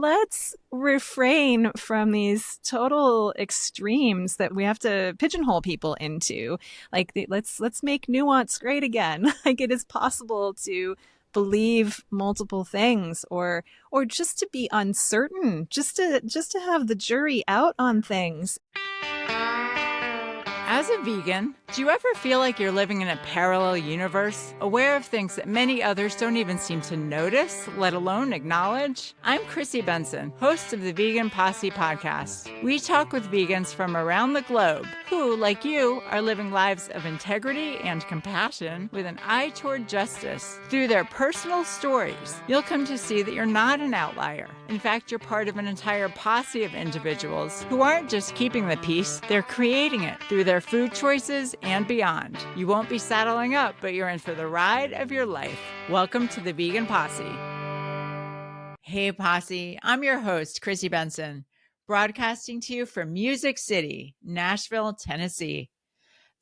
let's refrain from these total extremes that we have to pigeonhole people into. Like, let's make nuance great again. Like, it is possible to believe multiple things, or just to be uncertain, just to have the jury out on things. As a vegan, do you ever feel like you're living in a parallel universe, aware of things that many others don't even seem to notice, let alone acknowledge? I'm Chrissy Benson, host of the Vegan Posse podcast. We talk with vegans from around the globe who, like you, are living lives of integrity and compassion with an eye toward justice. Through their personal stories, you'll come to see that you're not an outlier. In fact, you're part of an entire posse of individuals who aren't just keeping the peace, they're creating it through their food choices and beyond. You won't be saddling up, but you're in for the ride of your life. Welcome to the Vegan Posse. Hey Posse, I'm your host, Chrissy Benson, broadcasting to you from Music City, Nashville, Tennessee.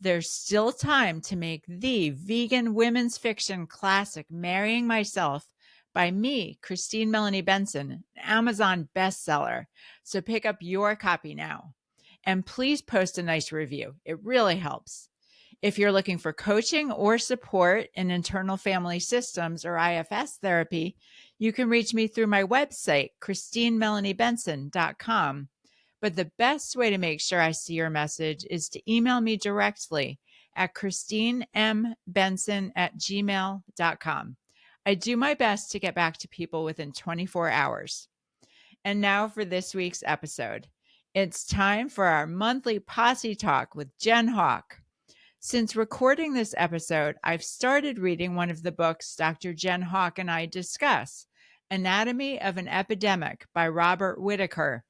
There's still time to make the vegan women's fiction classic, Marrying Myself, by me, Christine Melanie Benson, an Amazon bestseller. So pick up your copy now. And please post a nice review. It really helps. If you're looking for coaching or support in internal family systems or IFS therapy, you can reach me through my website, ChristineMelanieBenson.com. But the best way to make sure I see your message is to email me directly at ChristineMBenson@gmail.com. I do my best to get back to people within 24 hours. And now for this week's episode. It's time for our monthly Posse Talk with Jen Howk. Since recording this episode, I've started reading one of the books Dr. Jen Howk and I discuss, Anatomy of an Epidemic by Robert Whitaker.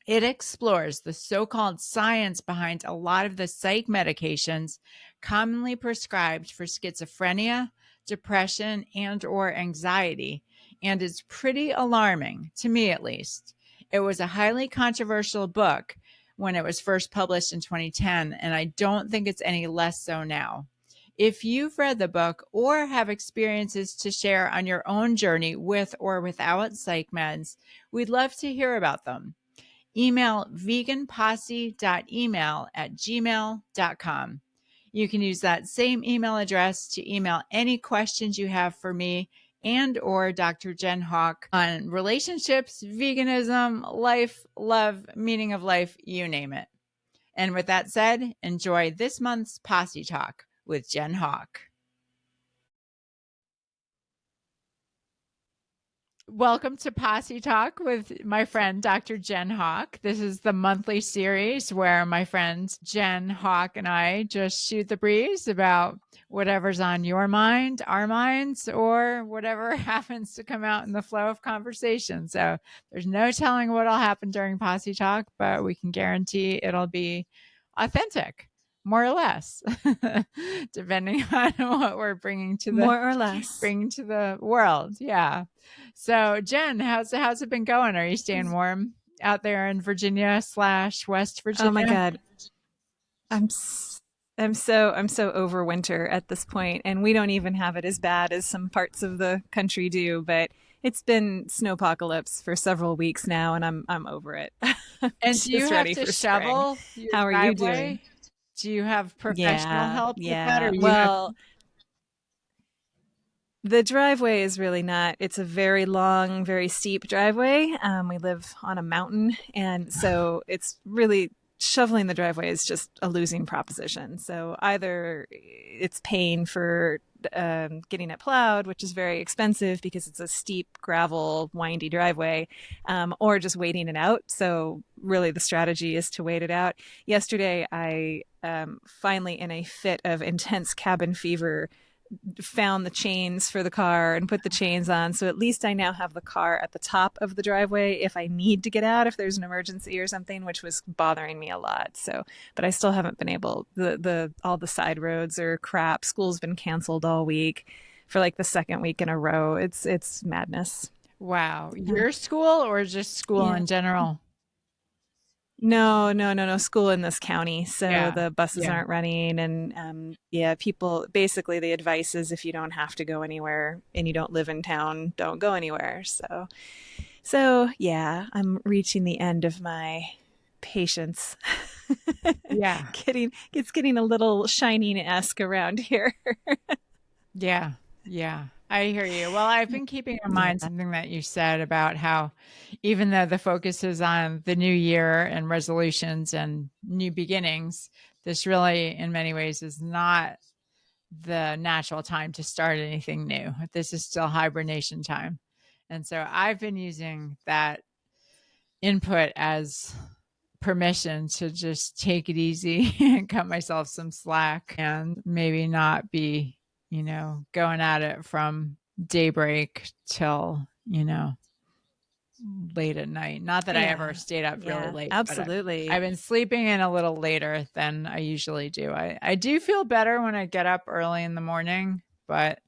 It explores the so-called science behind a lot of the psych medications commonly prescribed for schizophrenia, depression, and/or anxiety, and it's pretty alarming, to me at least. It was a highly controversial book when it was first published in 2010, and I don't think it's any less so now. If you've read the book or have experiences to share on your own journey with or without psych meds, we'd love to hear about them. Email veganposse.email@gmail.com. You can use that same email address to email any questions you have for me and or Dr. Jen Howk on relationships, veganism, life, love, meaning of life, you name it. And with that said, enjoy this month's Posse Talk with Jen Howk. Welcome to Posse Talk with my friend, Dr. Jen Howk. This is the monthly series where my friends Jen Howk and I just shoot the breeze about whatever's on your mind, our minds, or whatever happens to come out in the flow of conversation. So there's no telling what'll happen during Posse Talk, but we can guarantee it'll be authentic, more or less, depending on what we're bringing to the world. Yeah. So Jen, how's it been going? Are you staying warm out there in Virginia / West Virginia? Oh my God. I'm so over winter at this point, and we don't even have it as bad as some parts of the country do, but it's been snowpocalypse for several weeks now, and I'm over it. And do you have to shovel your How are driveway? you doing? Do you have professional help with that? Or the driveway is really not. It's a very long, very steep driveway. We live on a mountain, and so it's really shoveling the driveway is just a losing proposition. So either it's paying for getting it plowed, which is very expensive because it's a steep, gravel, windy driveway, or just waiting it out. So really the strategy is to wait it out. Yesterday, I finally, in a fit of intense cabin fever, found the chains for the car and put the chains on. So at least I now have the car at the top of the driveway if I need to get out, if there's an emergency or something, which was bothering me a lot. So, but I still haven't been able, all the side roads are crap. School's been canceled all week for like the second week in a row. It's madness. Wow. Your school or just school in general? No. School in this county. So the buses aren't running. And people, basically the advice is if you don't have to go anywhere and you don't live in town, don't go anywhere. So So yeah, I'm reaching the end of my patience. Yeah. It's getting a little Shining-esque around here. Yeah. Yeah. I hear you. Well, I've been keeping in mind Yeah. something that you said about how even though the focus is on the new year and resolutions and new beginnings, this really, in many ways, is not the natural time to start anything new. This is still hibernation time. And so I've been using that input as permission to just take it easy and cut myself some slack and maybe not be, going at it from daybreak till, late at night. Not that I ever Yeah. stayed up really Yeah, late, but I've absolutely. been sleeping in a little later than I usually do. I do feel better when I get up early in the morning, but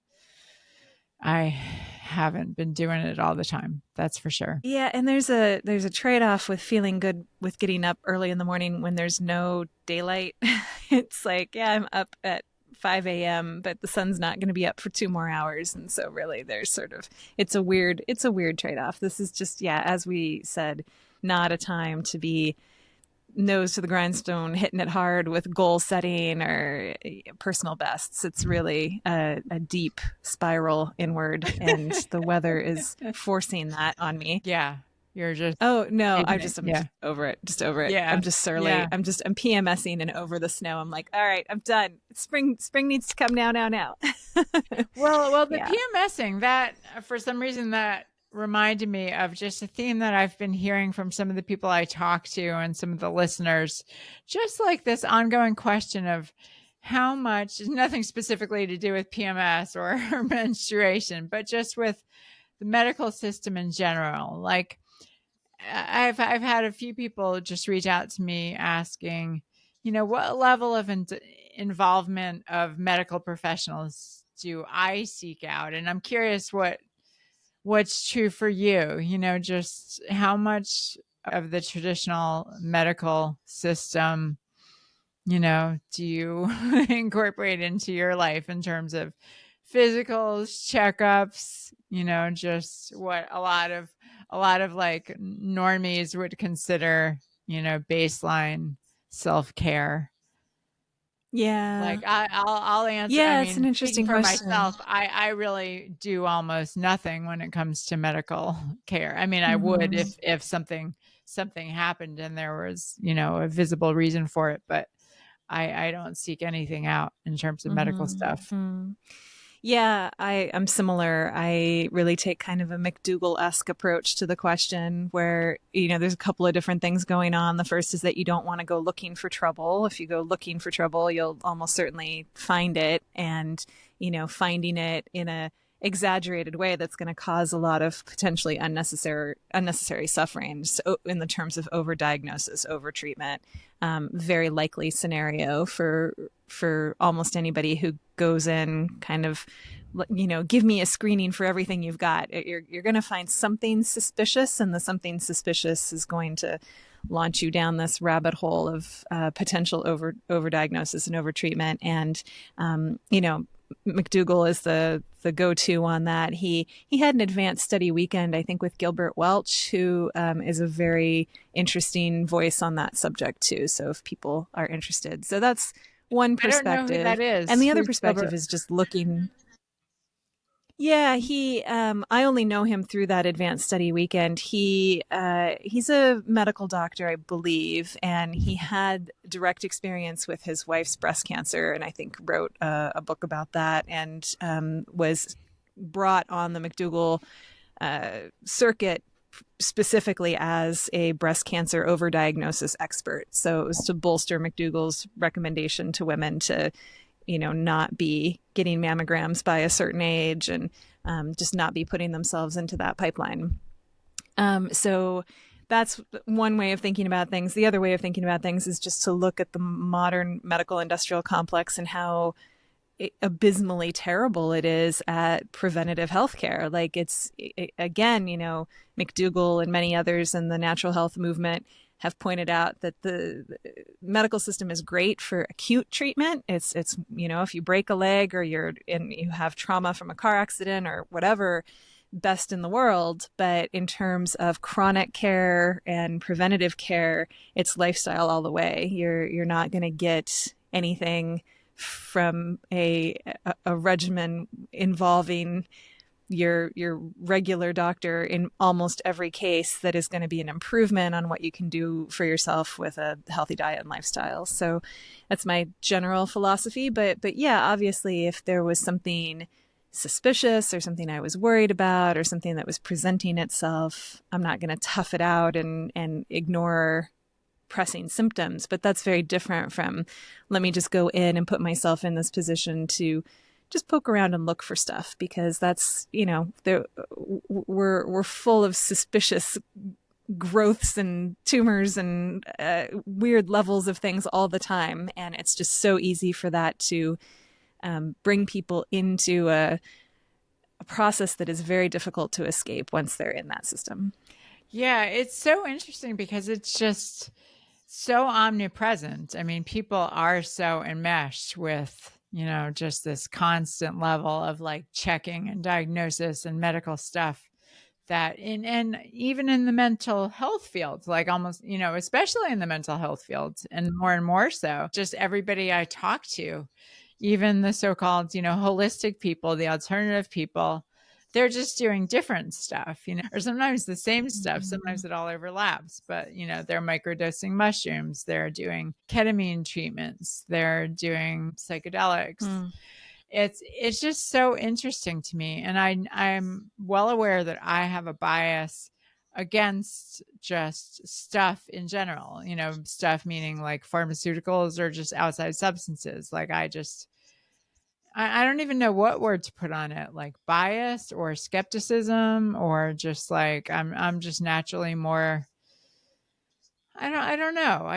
I haven't been doing it all the time. That's for sure. Yeah, and there's a trade-off with feeling good with getting up early in the morning when there's no daylight. It's like, yeah, I'm up at 5 a.m., but the sun's not going to be up for 2 more hours. And so really there's sort of it's a weird trade-off. This is just, yeah, as we said, not a time to be nose to the grindstone, hitting it hard with goal setting or personal bests. It's really a deep spiral inward, and the weather is forcing that on me. Yeah. You're just Oh no, keeping it. I'm Yeah. just over it. Just over it. Yeah. I'm just surly. Yeah. I'm PMSing and over the snow. I'm like, all right, I'm done. Spring needs to come now. Well, the Yeah. PMSing, that for some reason that reminded me of just a theme that I've been hearing from some of the people I talk to and some of the listeners, just like this ongoing question of how much, nothing specifically to do with PMS or menstruation, but just with the medical system in general. Like I've had a few people just reach out to me asking, what level of involvement of medical professionals do I seek out? And I'm curious what's true for you, just how much of the traditional medical system, do you incorporate into your life in terms of physicals, checkups, just what a lot of like normies would consider, baseline self-care. Yeah. Like I'll answer. I Yeah, it's an mean, speaking interesting for question. myself, I really do almost nothing when it comes to medical care. I mean, I would Hmm. if something happened and there was, a visible reason for it, but I don't seek anything out in terms of medical stuff. Hmm. Yeah, I'm similar. I really take kind of a McDougall-esque approach to the question where, there's a couple of different things going on. The first is that you don't want to go looking for trouble. If you go looking for trouble, you'll almost certainly find it. And, finding it in a exaggerated way that's going to cause a lot of potentially unnecessary suffering. So in the terms of overdiagnosis, overtreatment, very likely scenario for almost anybody who goes in kind of, give me a screening for everything you've got. You're going to find something suspicious, and the something suspicious is going to launch you down this rabbit hole of potential overdiagnosis and overtreatment. And McDougall is the go-to on that. He had an advanced study weekend, I think, with Gilbert Welch, who is a very interesting voice on that subject too. So if people are interested, so that's one I don't know who that perspective, and is. the other Who's perspective Gilbert? is just looking. Yeah, I only know him through that advanced study weekend. He's a medical doctor, I believe, and he had direct experience with his wife's breast cancer, and I think wrote a book about that, and was brought on the McDougall circuit specifically as a breast cancer overdiagnosis expert. So it was to bolster McDougall's recommendation to women to, not be getting mammograms by a certain age, and just not be putting themselves into that pipeline. So that's one way of thinking about things. The other way of thinking about things is just to look at the modern medical industrial complex and how abysmally terrible it is at preventative health care. Like again, McDougall and many others in the natural health movement have pointed out that the medical system is great for acute treatment. It's if you break a leg or you have trauma from a car accident or whatever, best in the world, but in terms of chronic care and preventative care, it's lifestyle all the way. You're not going to get anything from a regimen involving your regular doctor in almost every case that is going to be an improvement on what you can do for yourself with a healthy diet and lifestyle. So that's my general philosophy. But yeah, obviously, if there was something suspicious or something I was worried about or something that was presenting itself, I'm not going to tough it out and ignore pressing symptoms. But that's very different from, let me just go in and put myself in this position to just poke around and look for stuff, because that's, we're full of suspicious growths and tumors and weird levels of things all the time. And it's just so easy for that to bring people into a process that is very difficult to escape once they're in that system. Yeah, it's so interesting because it's just so omnipresent. I mean, people are so enmeshed with, just this constant level of like checking and diagnosis and medical stuff that and even in the mental health fields, like almost, especially in the mental health fields and more so, just everybody I talk to, even the so-called, holistic people, the alternative people, they're just doing different stuff, or sometimes the same stuff. Sometimes it all overlaps, but, they're microdosing mushrooms. They're doing ketamine treatments. They're doing psychedelics. It's just so interesting to me. And I'm well aware that I have a bias against just stuff in general, stuff meaning like pharmaceuticals or just outside substances. Like I don't even know what word to put on it, like bias or skepticism, or just like I'm just naturally more. I don't know.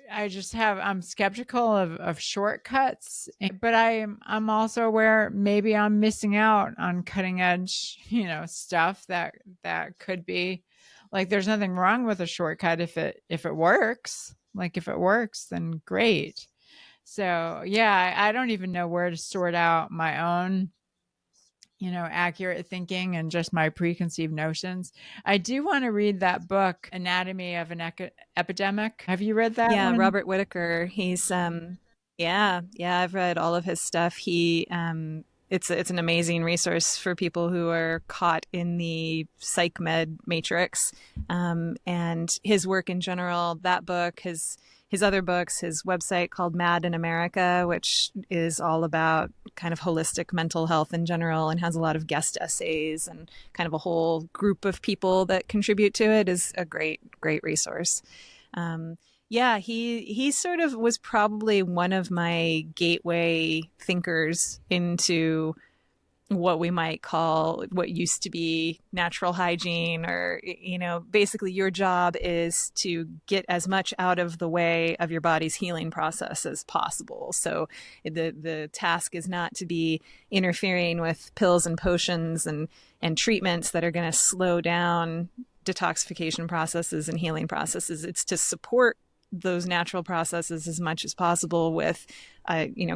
I'm skeptical of shortcuts, but I'm also aware maybe I'm missing out on cutting edge, stuff that could be like, there's nothing wrong with a shortcut if it works. Like if it works, then great. So yeah, I don't even know where to sort out my own, accurate thinking and just my preconceived notions. I do want to read that book, Anatomy of an Epidemic. Have you read that Yeah, one? Robert Whitaker. He's yeah, I've read all of his stuff. He it's an amazing resource for people who are caught in the psych med matrix. And his work in general, that book, his other books, his website called Mad in America, which is all about kind of holistic mental health in general and has a lot of guest essays and kind of a whole group of people that contribute to it, is a great resource. Yeah, he sort of was probably one of my gateway thinkers into what we might call what used to be natural hygiene, or, basically your job is to get as much out of the way of your body's healing process as possible. So the task is not to be interfering with pills and potions and treatments that are going to slow down detoxification processes and healing processes. It's to support those natural processes as much as possible with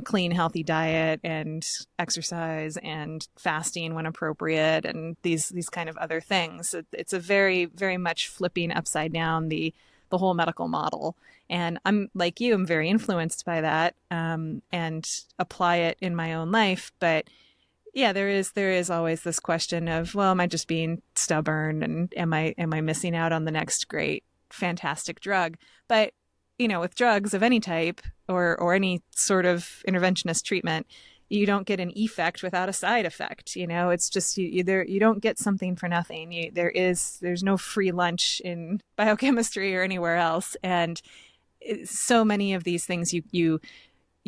clean, healthy diet and exercise and fasting when appropriate, and these kind of other things. It's a very, very much flipping upside down the whole medical model. And I'm like you, I'm very influenced by that, and apply it in my own life. But yeah, there is always this question of, well, am I just being stubborn, and am I missing out on the next great, fantastic drug? But with drugs of any type or any sort of interventionist treatment, you don't get an effect without a side effect. It's just you don't get something for nothing. There's no free lunch in biochemistry or anywhere else, and so many of these things you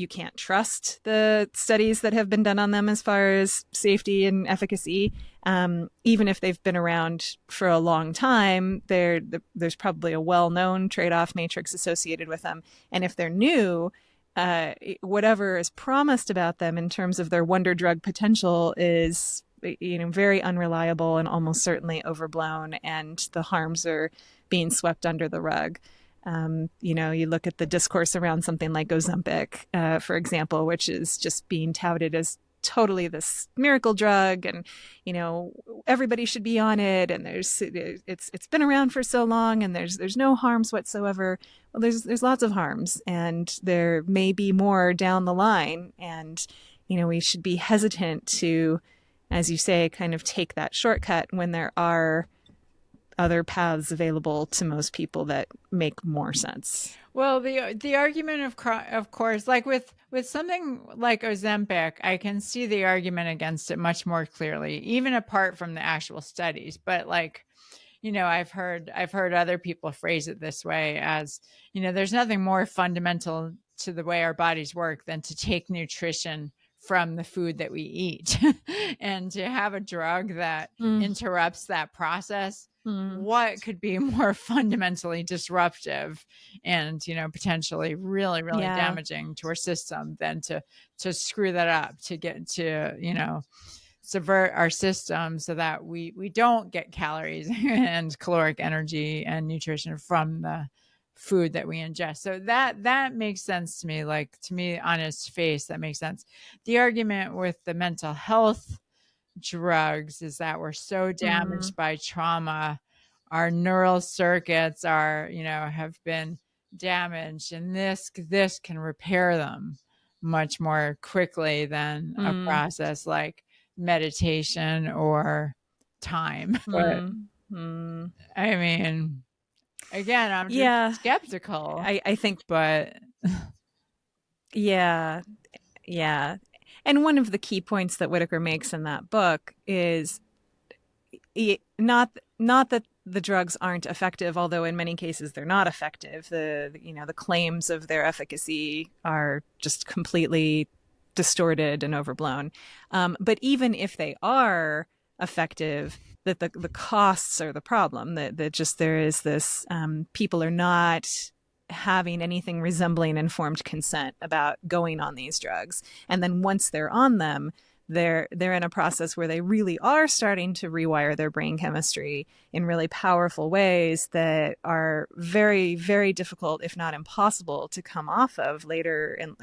can't trust the studies that have been done on them as far as safety and efficacy. Even if they've been around for a long time, there's probably a well-known trade-off matrix associated with them. And if they're new, whatever is promised about them in terms of their wonder drug potential is, very unreliable and almost certainly overblown, and the harms are being swept under the rug. You look at the discourse around something like Ozempic, for example, which is just being touted as totally this miracle drug, and everybody should be on it, and it's been around for so long, and there's no harms whatsoever. Well, there's lots of harms, and there may be more down the line, and we should be hesitant to, as you say, kind of take that shortcut when there are other paths available to most people that make more sense. Well, the argument of course, like with something like Ozempic, I can see the argument against it much more clearly, even apart from the actual studies. But like, I've heard other people phrase it this way as, there's nothing more fundamental to the way our bodies work than to take nutrition from the food that we eat. And to have a drug that interrupts that process, what could be more fundamentally disruptive and, potentially really, really damaging to our system than to screw that up, to get to, subvert our system so that we don't get calories and caloric energy and nutrition from the food that we ingest. So that makes sense to me. Like, to me, on its face, that makes sense. The argument with the mental health drugs is that we're so damaged by trauma, our neural circuits are, have been damaged, and this can repair them much more quickly than a process like meditation or time. But I mean, again, I'm just skeptical. I think, but yeah. And one of the key points that Whitaker makes in that book is not that the drugs aren't effective, although in many cases they're not effective. The claims of their efficacy are just completely distorted and overblown. But even if they are effective, that the costs are the problem. That just there is this people are not having anything resembling informed consent about going on these drugs, and then once they're on them, they're in a process where they really are starting to rewire their brain chemistry in really powerful ways that are very, very difficult, if not impossible, to come off of later, and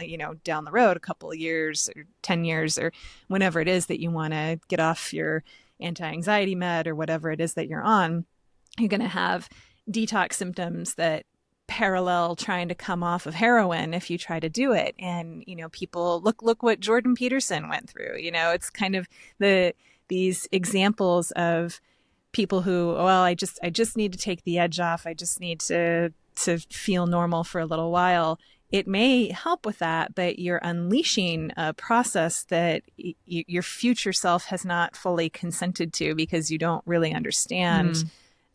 down the road, a couple of years or 10 years or whenever it is that you want to get off your anti-anxiety med or whatever it is that you're on. You're going to have detox symptoms that parallel trying to come off of heroin if you try to do it. And people look what Jordan Peterson went through. It's kind of these examples of people who, well, I just need to take the edge off, I just need to feel normal for a little while. It may help with that, but you're unleashing a process that your future self has not fully consented to, because you don't really understand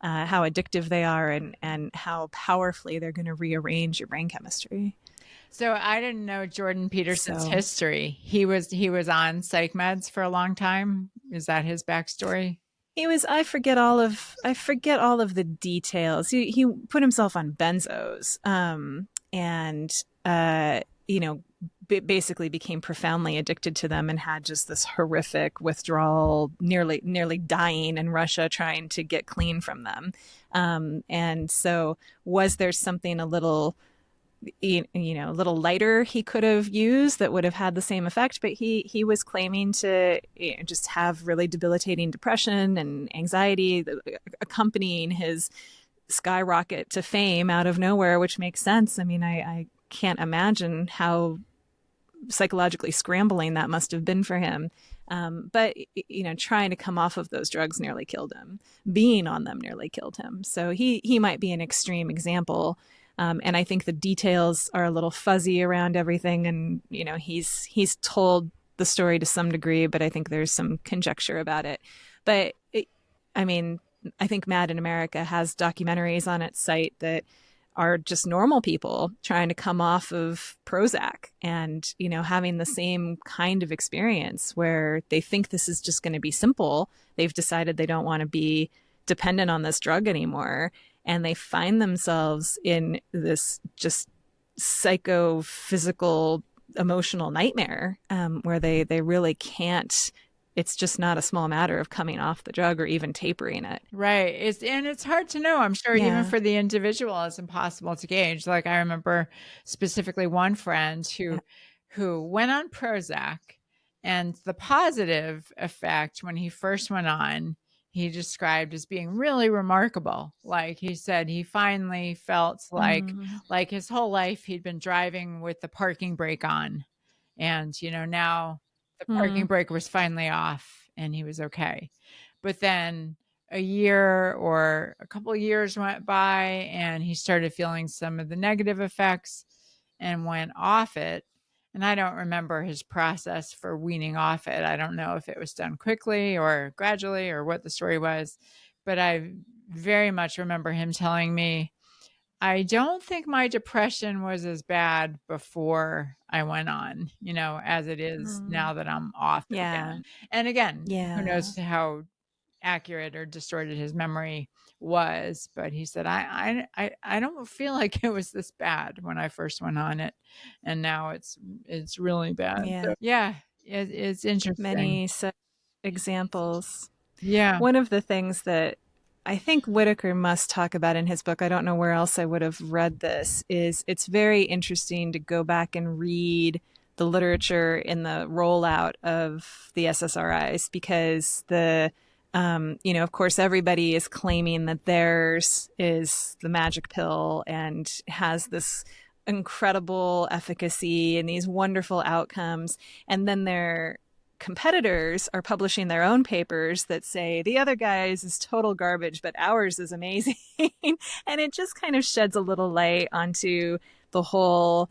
how addictive they are and how powerfully they're going to rearrange your brain chemistry. So I didn't know Jordan Peterson's history. He was on psych meds for a long time. Is that his backstory? He was. I forget all of the details. He put himself on benzos, basically became profoundly addicted to them and had just this horrific withdrawal, nearly dying in Russia trying to get clean from them. And so was there something a little lighter he could have used that would have had the same effect? But he was claiming to just have really debilitating depression and anxiety accompanying his skyrocket to fame out of nowhere, which makes sense. I mean, I can't imagine how psychologically scrambling that must have been for him. But trying to come off of those drugs nearly killed him. Being on them nearly killed him. So he might be an extreme example. And I think the details are a little fuzzy around everything. And, he's told the story to some degree, but I think there's some conjecture about it. But I think Mad in America has documentaries on its site that are just normal people trying to come off of Prozac and, having the same kind of experience where they think this is just going to be simple. They've decided they don't want to be dependent on this drug anymore. And they find themselves in this just psychophysical, emotional nightmare where they really can't. It's just not a small matter of coming off the drug or even tapering it. Right. It's hard to know. I'm sure even for the individual, it's impossible to gauge. Like, I remember specifically one friend who went on Prozac And the positive effect when he first went on, he described as being really remarkable. Like he said, he finally felt like his whole life he'd been driving with the parking brake on. And, now the parking brake was finally off and he was okay. But then a year or a couple of years went by and he started feeling some of the negative effects and went off it. And I don't remember his process for weaning off it. I don't know if it was done quickly or gradually or what the story was. But I very much remember him telling me, I don't think my depression was as bad before I went on, as it is now that I'm off it again. And again, who knows how accurate or distorted his memory was, but he said, I don't feel like it was this bad when I first went on it, and now it's really bad. So, it's interesting. Many such examples. Yeah. One of the things that I think Whitaker must talk about in his book, I don't know where else I would have read this, is it's very interesting to go back and read the literature in the rollout of the SSRIs, because of course, everybody is claiming that theirs is the magic pill and has this incredible efficacy and these wonderful outcomes. And then their competitors are publishing their own papers that say the other guy's is total garbage, but ours is amazing. And it just kind of sheds a little light onto the whole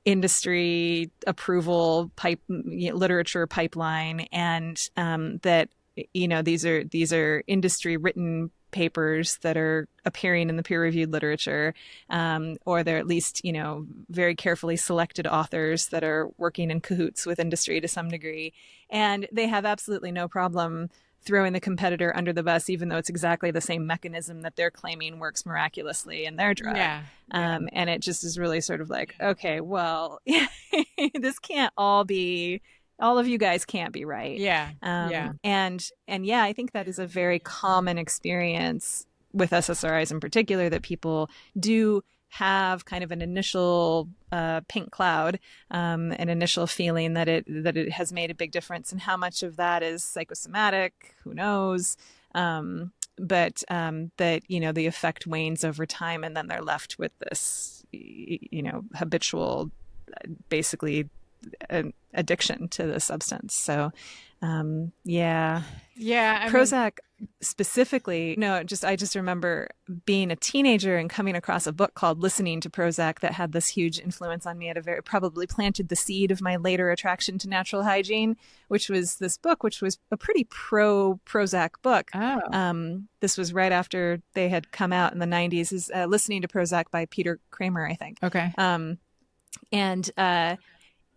industry approval literature pipeline, and that these are industry written papers that are appearing in the peer-reviewed literature, or they're at least very carefully selected authors that are working in cahoots with industry to some degree, and they have absolutely no problem throwing the competitor under the bus, even though it's exactly the same mechanism that they're claiming works miraculously in their drug. And it just is really sort of like, okay, well, this can't all be, all of you guys can't be right. And I think that is a very common experience with SSRIs in particular, that people do have kind of an initial pink cloud, an initial feeling that it has made a big difference. And how much of that is psychosomatic, who knows? But that the effect wanes over time, and then they're left with this habitual, basically an addiction to the substance. So Prozac specifically, I just remember being a teenager and coming across a book called Listening to Prozac that had this huge influence on me, probably planted the seed of my later attraction to natural hygiene, which was this book, which was a pretty pro Prozac book. This was right after they had come out in the 90s, is Listening to Prozac by Peter Kramer, I think. Okay.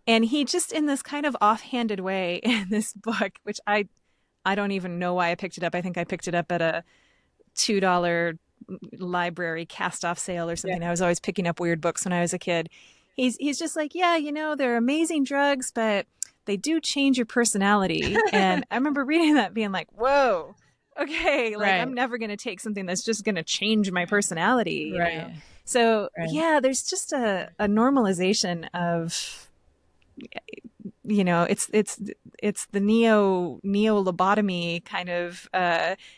And he just, in this kind of offhanded way in this book, which I don't even know why I picked it up. I think I picked it up at a $2 library cast-off sale or something. I was always picking up weird books when I was a kid. He's just like, they're amazing drugs, but they do change your personality. And I remember reading that being like, whoa, okay, I'm never going to take something that's just going to change my personality. You know? So there's just a normalization of, it's the neo lobotomy kind of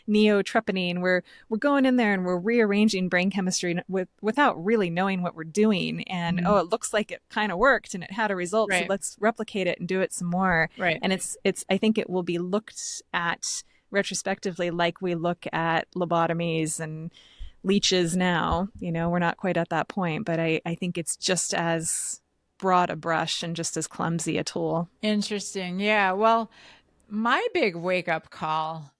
neotrepanine, where we're going in there and we're rearranging brain chemistry without really knowing what we're doing. And it looks like it kind of worked and it had a result, so let's replicate it and do it some more. And it's I think it will be looked at retrospectively like we look at lobotomies and leeches now. We're not quite at that point, but I think it's just as broad a brush and just as clumsy a tool. Interesting. Yeah. Well, my big wake-up call,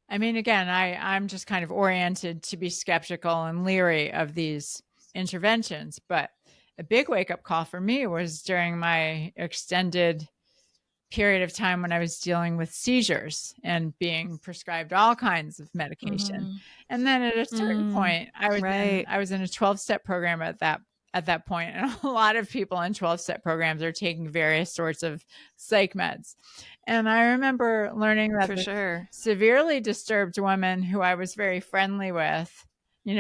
I mean, again, I'm just kind of oriented to be skeptical and leery of these interventions, but a big wake-up call for me was during my extended period of time when I was dealing with seizures and being prescribed all kinds of medication. And then at a certain point, I was in a 12-step program at that point, and a lot of people in 12-step programs are taking various sorts of psych meds. And I remember learning that severely disturbed woman who I was very friendly with,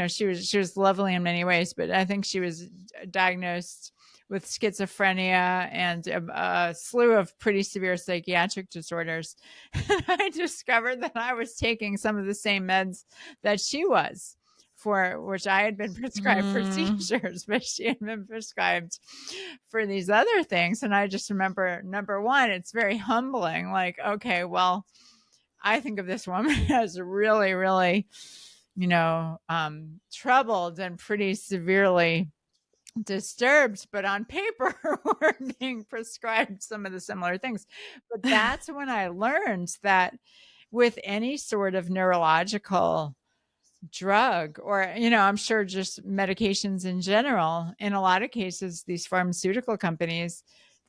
she was lovely in many ways, but I think she was diagnosed with schizophrenia and a slew of pretty severe psychiatric disorders. And I discovered that I was taking some of the same meds that she was, for which I had been prescribed for seizures, but she had been prescribed for these other things. And I just remember, number one, it's very humbling. Like, okay, well, I think of this woman as really, really, troubled and pretty severely disturbed, but on paper we're being prescribed some of the similar things. But that's when I learned that with any sort of neurological drug, or I'm sure just medications in general, in a lot of cases these pharmaceutical companies,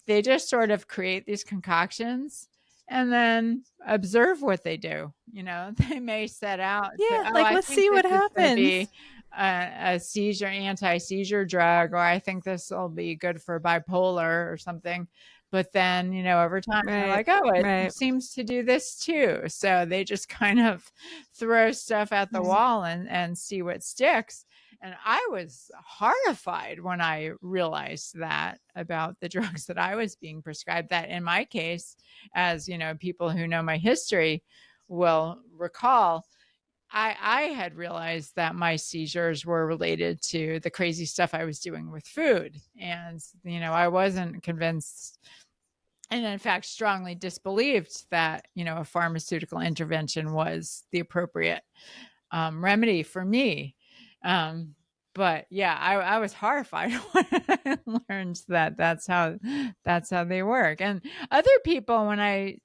they just sort of create these concoctions and then observe what they do. They may set out to, Yeah, oh, like I let's think see this what is going to happens. be a seizure, anti-seizure drug, or I think this will be good for bipolar or something. But then, over time, they're Right. like, oh, it Right. seems to do this too. So they just kind of throw stuff at the Right. wall and see what sticks. And I was horrified when I realized that about the drugs that I was being prescribed, that in my case, as people who know my history will recall, I had realized that my seizures were related to the crazy stuff I was doing with food. And, I wasn't convinced, and in fact strongly disbelieved, that a pharmaceutical intervention was the appropriate remedy for me. But yeah, I was horrified when I learned that that's how they work. And other people, when I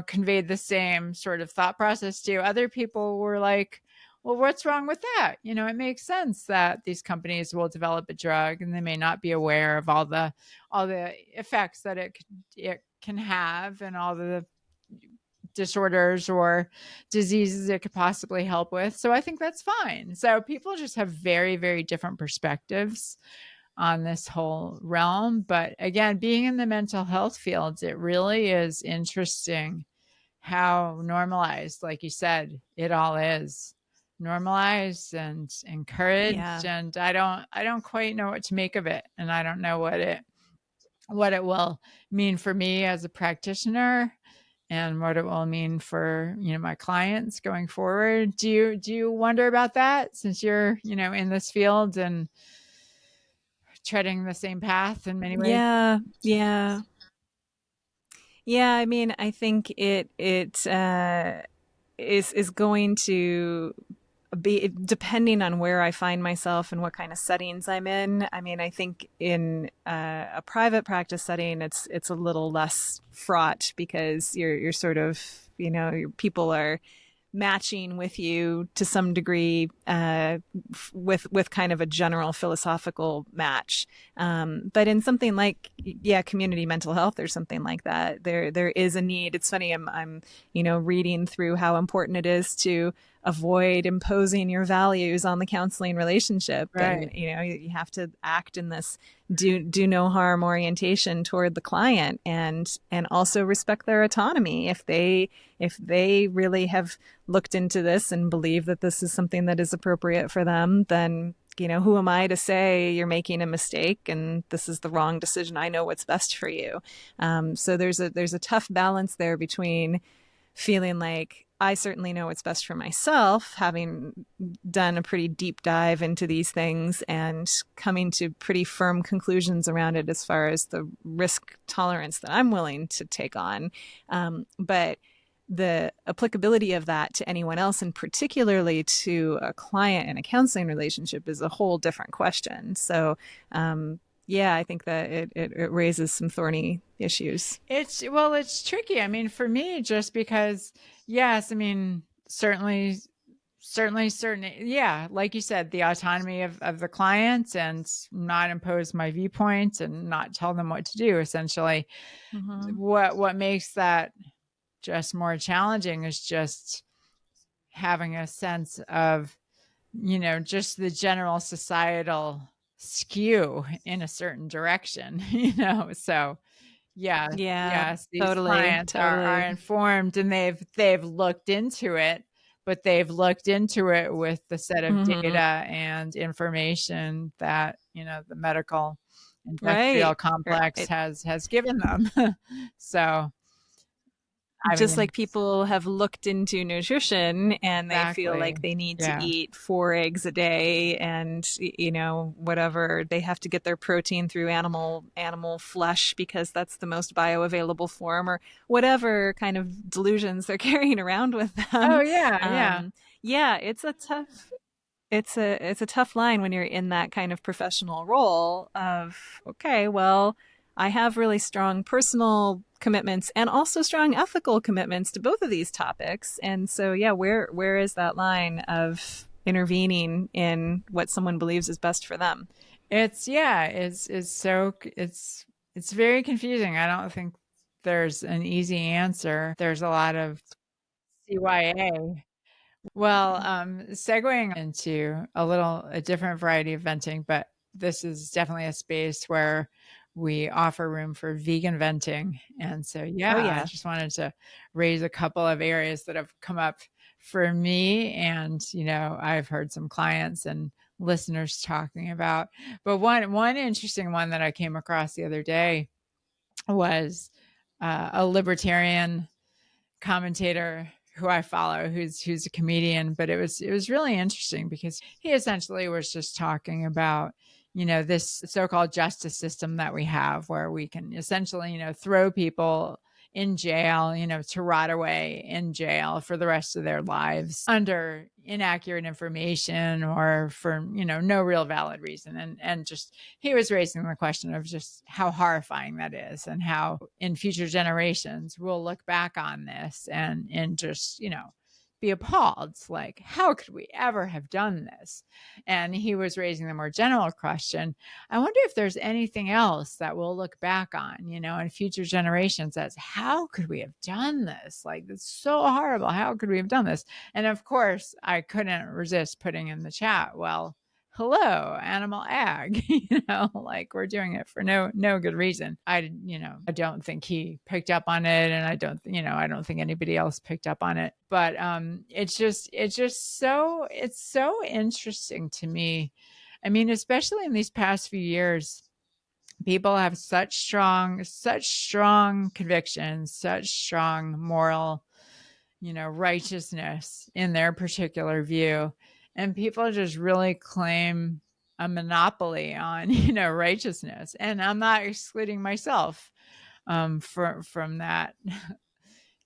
conveyed the same sort of thought process to other people, were like, well, what's wrong with that? It makes sense that these companies will develop a drug and they may not be aware of all the effects that it can have, and all the disorders or diseases it could possibly help with. So I think that's fine. So people just have very, very different perspectives on this whole realm. But again, being in the mental health fields, it really is interesting how normalized, like you said, it all is. Normalized and Yeah. encouraged. And I don't quite know what to make of it. And I don't know what it will mean for me as a practitioner, and what it will mean for my clients going forward. Do you wonder about that, since you're in this field and treading the same path in many ways? Yeah. Yeah. Yeah, I mean, I think it is going to be depending on where I find myself and what kind of settings I'm in. I mean, I think in a private practice setting, it's a little less fraught because you're sort of, your people are matching with you to some degree, with kind of a general philosophical match. But in something like, yeah, community mental health or something like that, there is a need. It's funny. I'm reading through how important it is to avoid imposing your values on the counseling relationship, and Right. you have to act in this do no harm orientation toward the client, and also respect their autonomy. If they really have looked into this and believe that this is something that is appropriate for them, then who am I to say you're making a mistake and this is the wrong decision? I know what's best for you. So there's a tough balance there between feeling like I certainly know what's best for myself, having done a pretty deep dive into these things and coming to pretty firm conclusions around it as far as the risk tolerance that I'm willing to take on. But the applicability of that to anyone else, and particularly to a client in a counseling relationship, is a whole different question. So, yeah, I think that it raises some thorny issues. It's tricky. I mean, for me, just because, yes, I mean, certainly, yeah, like you said, the autonomy of the client, and not impose my viewpoints and not tell them what to do, essentially. Mm-hmm. What makes that just more challenging is just having a sense of, just the general societal skew in a certain direction, so yeah, Yeah, yes, these totally, clients are totally. informed, and they've looked into it, but they've looked into it with the set of data Mm-hmm. and information that, the medical industrial Right. complex Right. has given them. So, I Just mean, like people have looked into nutrition and they feel like exactly. they need to Yeah. eat 4 eggs a day and whatever, they have to get their protein through animal flesh because that's the most bioavailable form, or whatever kind of delusions they're carrying around with Oh them. yeah, yeah. um yeah, it's a tough line when you're in that kind of professional role of, okay, well, I have really strong personal commitments and also strong ethical commitments to both of these topics. And so, yeah, where is that line of intervening in what someone believes is best for them? It's very confusing. I don't think there's an easy answer. There's a lot of CYA. Well, segueing into a different variety of venting, but this is definitely a space where we offer room for vegan venting. And so, Oh, yeah, I yeah. just wanted to raise a couple of areas that have come up for me. And, I've heard some clients and listeners talking about. But one interesting one that I came across the other day was a libertarian commentator who I follow, who's a comedian, but it was really interesting because he essentially was just talking about, this so-called justice system that we have where we can essentially, throw people in jail, to rot away in jail for the rest of their lives under inaccurate information or for, no real valid reason. And just he was raising the question of just how horrifying that is and how in future generations we'll look back on this and just, be appalled. Like, how could we ever have done this? And he was raising the more general question. I wonder if there's anything else that we'll look back on, in future generations as how could we have done this? Like, it's so horrible. How could we have done this? And of course, I couldn't resist putting in the chat, well, hello, animal ag, like we're doing it for no good reason. I don't think he picked up on it, and I don't think anybody else picked up on it. But it's so interesting to me. I mean, especially in these past few years, people have such strong convictions, such strong moral, righteousness in their particular view. And people just really claim a monopoly on, righteousness. And I'm not excluding myself from that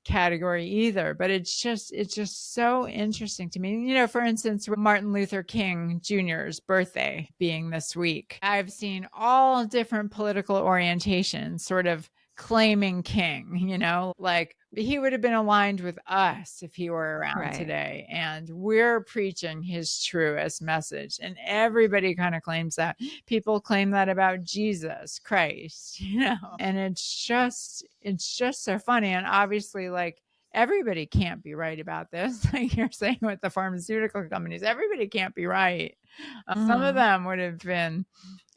category either, but it's just so interesting to me. For instance, Martin Luther King Jr.'s birthday being this week, I've seen all different political orientations sort of claiming King, like he would have been aligned with us if he were around Right. today, and we're preaching his truest message, and everybody kind of claims that. People claim that about Jesus Christ, and it's just so funny. And obviously, like, everybody can't be right about this. Like you're saying with the pharmaceutical companies, everybody can't be right. Some of Mm-hmm. them would have been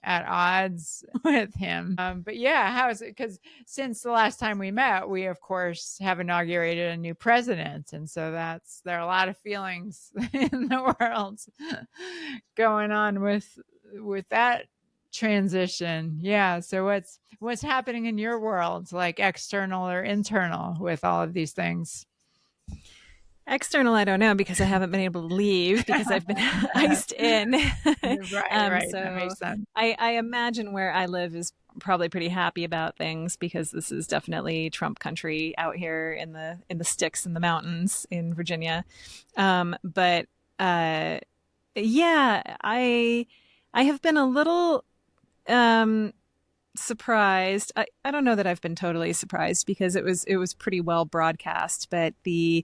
at odds with him. But yeah, how is it? Because since the last time we met, we of course have inaugurated a new president, and so there are a lot of feelings in the world going on with that transition. Yeah. So what's happening in your world, like external or internal, with all of these things? External, I don't know because I haven't been able to leave because I've been iced in. Right. That So makes sense. I imagine where I live is probably pretty happy about things because this is definitely Trump country out here in the sticks in the mountains in Virginia. But yeah, I have been a little um surprised. I don't know that I've been totally surprised because it was pretty well broadcast, but the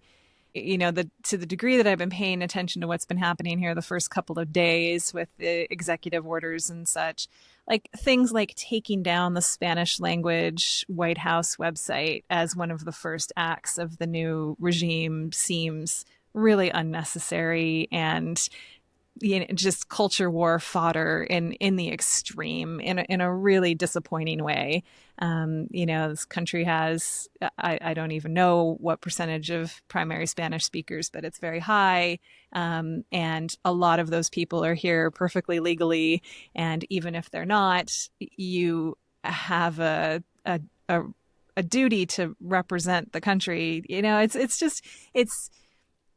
to the degree that I've been paying attention to what's been happening here the first couple of days with the executive orders and such, like things like taking down the Spanish language White House website as one of the first acts of the new regime seems really unnecessary and just culture war fodder in the extreme, in a really disappointing way. This country has, I don't even know what percentage of primary Spanish speakers, but it's very high. And a lot of those people are here perfectly legally. And even if they're not, you have a duty to represent the country. It's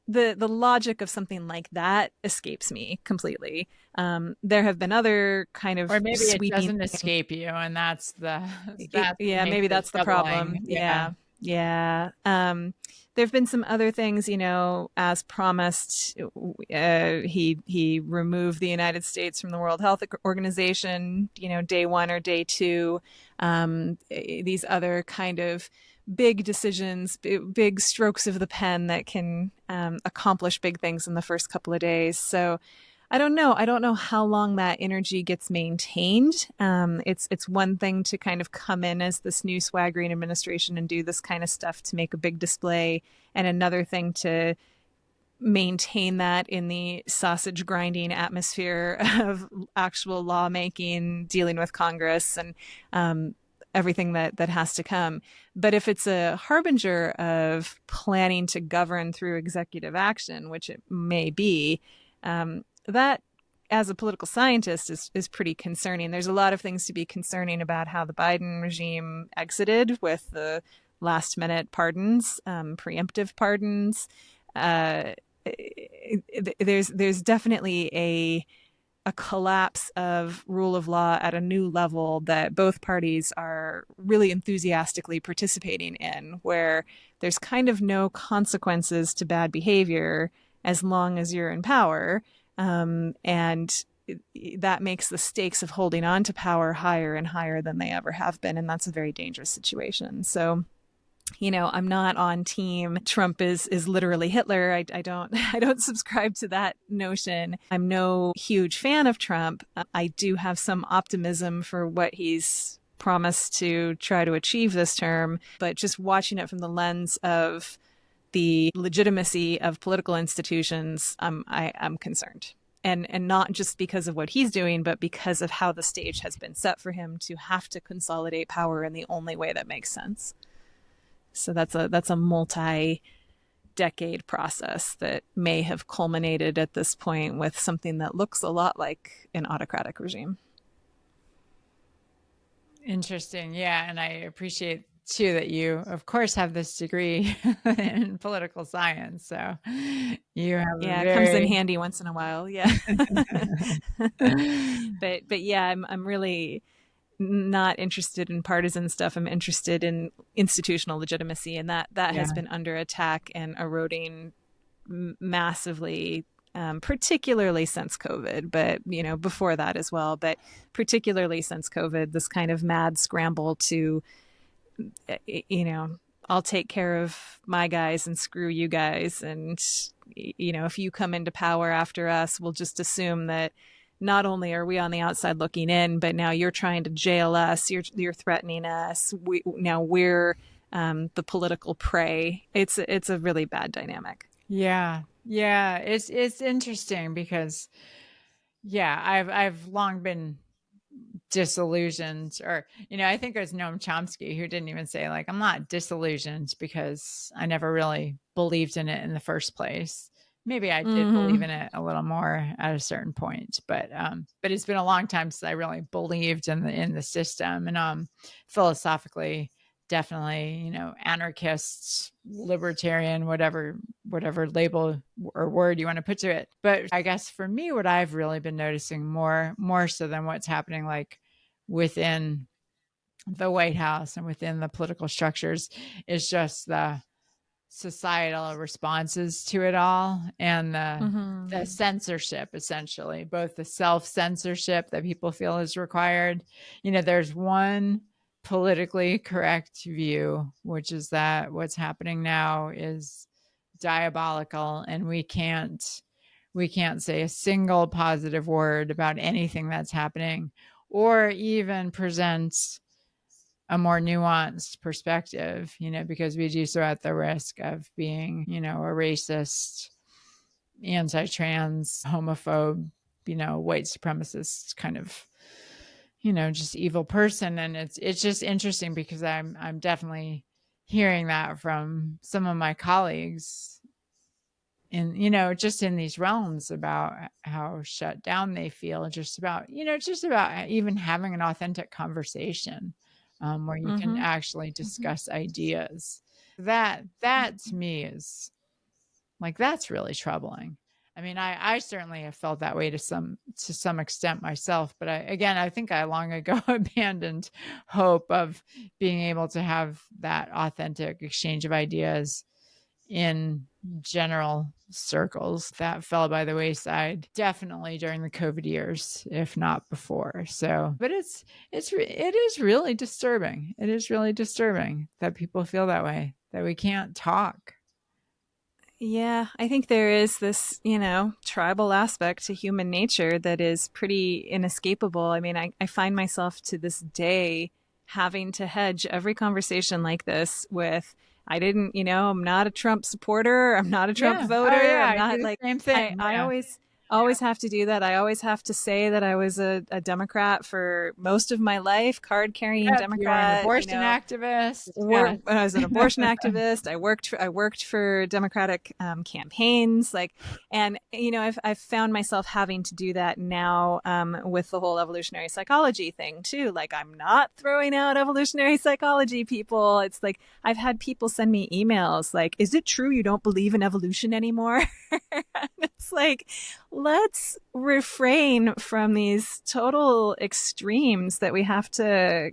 the logic of something like that escapes me completely. There have been other kind of or maybe it sweeping doesn't things. escape you, and that's Yeah, makes maybe it that's the troubling. problem. Yeah. Yeah. There have been some other things, as promised. He removed the United States from the World Health Organization, day one or day two. These other kind of big decisions, big strokes of the pen that can accomplish big things in the first couple of days. So I don't know. I don't know how long that energy gets maintained. It's one thing to kind of come in as this new swaggering administration and do this kind of stuff to make a big display, and another thing to maintain that in the sausage grinding atmosphere of actual lawmaking, dealing with Congress, and everything that has to come. But if it's a harbinger of planning to govern through executive action, which it may be, that, as a political scientist, is pretty concerning. There's a lot of things to be concerning about how the Biden regime exited with the last minute pardons, preemptive pardons. There's definitely a collapse of rule of law at a new level that both parties are really enthusiastically participating in, where there's kind of no consequences to bad behavior as long as you're in power. And that makes the stakes of holding on to power higher and higher than they ever have been. And that's a very dangerous situation. So, I'm not on team Trump is literally Hitler. I don't subscribe to that notion. I'm no huge fan of Trump. I do have some optimism for what he's promised to try to achieve this term, but just watching it from the lens of the legitimacy of political institutions, I'm concerned. And not just because of what he's doing, but because of how the stage has been set for him to have to consolidate power in the only way that makes sense. So that's a multi-decade process that may have culminated at this point with something that looks a lot like an autocratic regime. Interesting. Yeah. And I appreciate too that you, of course, have this degree in political science. So you have Yeah, a it comes in very handy once in a while. Yeah. but yeah, I'm really not interested in partisan stuff. I'm interested in institutional legitimacy, and that yeah. has been under attack and eroding massively, particularly since COVID, but before that as well. But particularly since COVID, this kind of mad scramble to, I'll take care of my guys and screw you guys, and if you come into power after us, we'll just assume that not only are we on the outside looking in, but now you're trying to jail us. You're threatening us. We're the political prey. It's a really bad dynamic. Yeah. Yeah. It's interesting because, yeah, I've long been disillusioned, or I think it was Noam Chomsky who didn't even say, like, I'm not disillusioned because I never really believed in it in the first place. Maybe I did believe in it a little more at a certain point, but it's been a long time since I really believed in the system. And philosophically, definitely, anarchists, libertarian, whatever label or word you want to put to it. But I guess for me, what I've really been noticing more so than what's happening, like, within the White House and within the political structures, is just the societal responses to it all, and the censorship, essentially, both the self-censorship that people feel is required. There's one politically correct view, which is that what's happening now is diabolical, and we can't say a single positive word about anything that's happening, or even present a more nuanced perspective, because we do so at the risk of being, a racist, anti-trans, homophobe, white supremacist kind of, just evil person. And it's just interesting because I'm definitely hearing that from some of my colleagues in, just in these realms about how shut down they feel, just about even having an authentic conversation, where you can Mm-hmm. actually Mm-hmm. discuss ideas. That to me is like, that's really troubling. I mean, I certainly have felt that way to some extent myself, but I think I long ago abandoned hope of being able to have that authentic exchange of ideas in general circles. That fell by the wayside definitely during the COVID years, if not before. So, but it is really disturbing. It is really disturbing that people feel that way, that we can't talk. Yeah, I think there is this, tribal aspect to human nature that is pretty inescapable. I mean, I find myself to this day having to hedge every conversation like this with, I didn't, I'm not a Trump supporter. I'm not a Trump Yeah. Oh voter. yeah, I'm I do not the like, same I, thing. I Yeah. always have to do that. I always have to say that I was a Democrat for most of my life, card carrying Yep, you're an Democrat, abortion activist. Yeah. when I was an abortion activist. I worked for Democratic campaigns, and I've found myself having to do that now with the whole evolutionary psychology thing too. Like, I'm not throwing out evolutionary psychology, people. It's like I've had people send me emails like, "Is it true you don't believe in evolution anymore?" It's like, let's refrain from these total extremes that we have to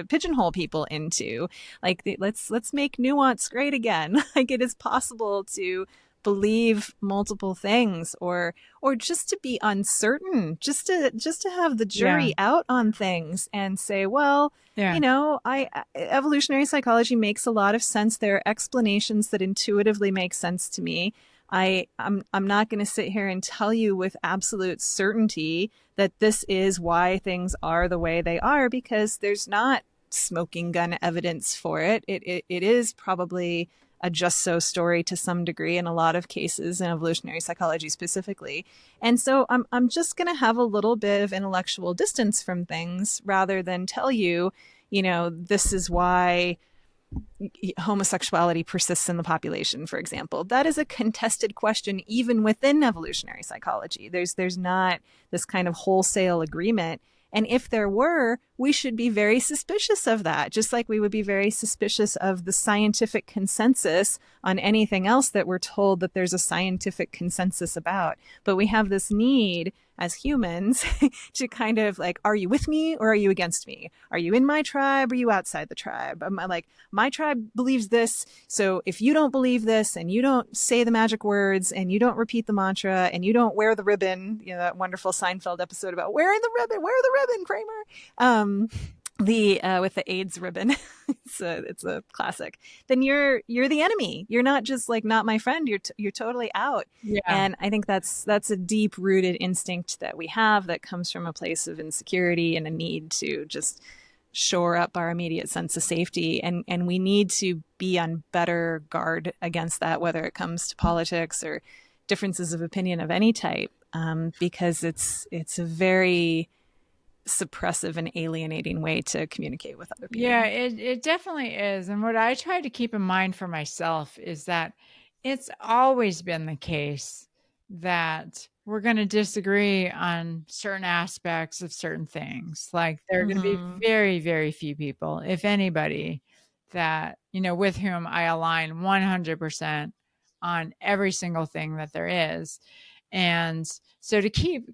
pigeonhole people into. Like, let's make nuance great again. Like, it is possible to believe multiple things, or just to be uncertain, just to have the Yeah. jury out on things and say, well, Yeah. I evolutionary psychology makes a lot of sense. There are explanations that intuitively make sense to me. I'm not going to sit here and tell you with absolute certainty that this is why things are the way they are, because there's not smoking gun evidence for it. It is probably a just so story to some degree in a lot of cases in evolutionary psychology specifically. And so I'm just going to have a little bit of intellectual distance from things rather than tell you, this is why homosexuality persists in the population, for example. That is a contested question even within evolutionary psychology. There's not this kind of wholesale agreement. And if there were, we should be very suspicious of that, just like we would be very suspicious of the scientific consensus on anything else that we're told that there's a scientific consensus about. But we have this need as humans to kind of like, are you with me or are you against me? Are you in my tribe? Or are you outside the tribe? I'm like, my tribe believes this. So if you don't believe this and you don't say the magic words and you don't repeat the mantra and you don't wear the ribbon, that wonderful Seinfeld episode about wearing the ribbon, wear the ribbon, Kramer. The with the AIDS ribbon, it's a classic. Then you're the enemy. You're not just like not my friend. You're totally out. Yeah. And I think that's a deep rooted instinct that we have that comes from a place of insecurity and a need to just shore up our immediate sense of safety. And we need to be on better guard against that, whether it comes to politics or differences of opinion of any type, because it's a very suppressive and alienating way to communicate with other people. Yeah, it definitely is. And what I try to keep in mind for myself is that it's always been the case that we're going to disagree on certain aspects of certain things. Like, there are going to be Mm-hmm. very, very few people, if anybody, that, with whom I align 100% on every single thing that there is. And so to keep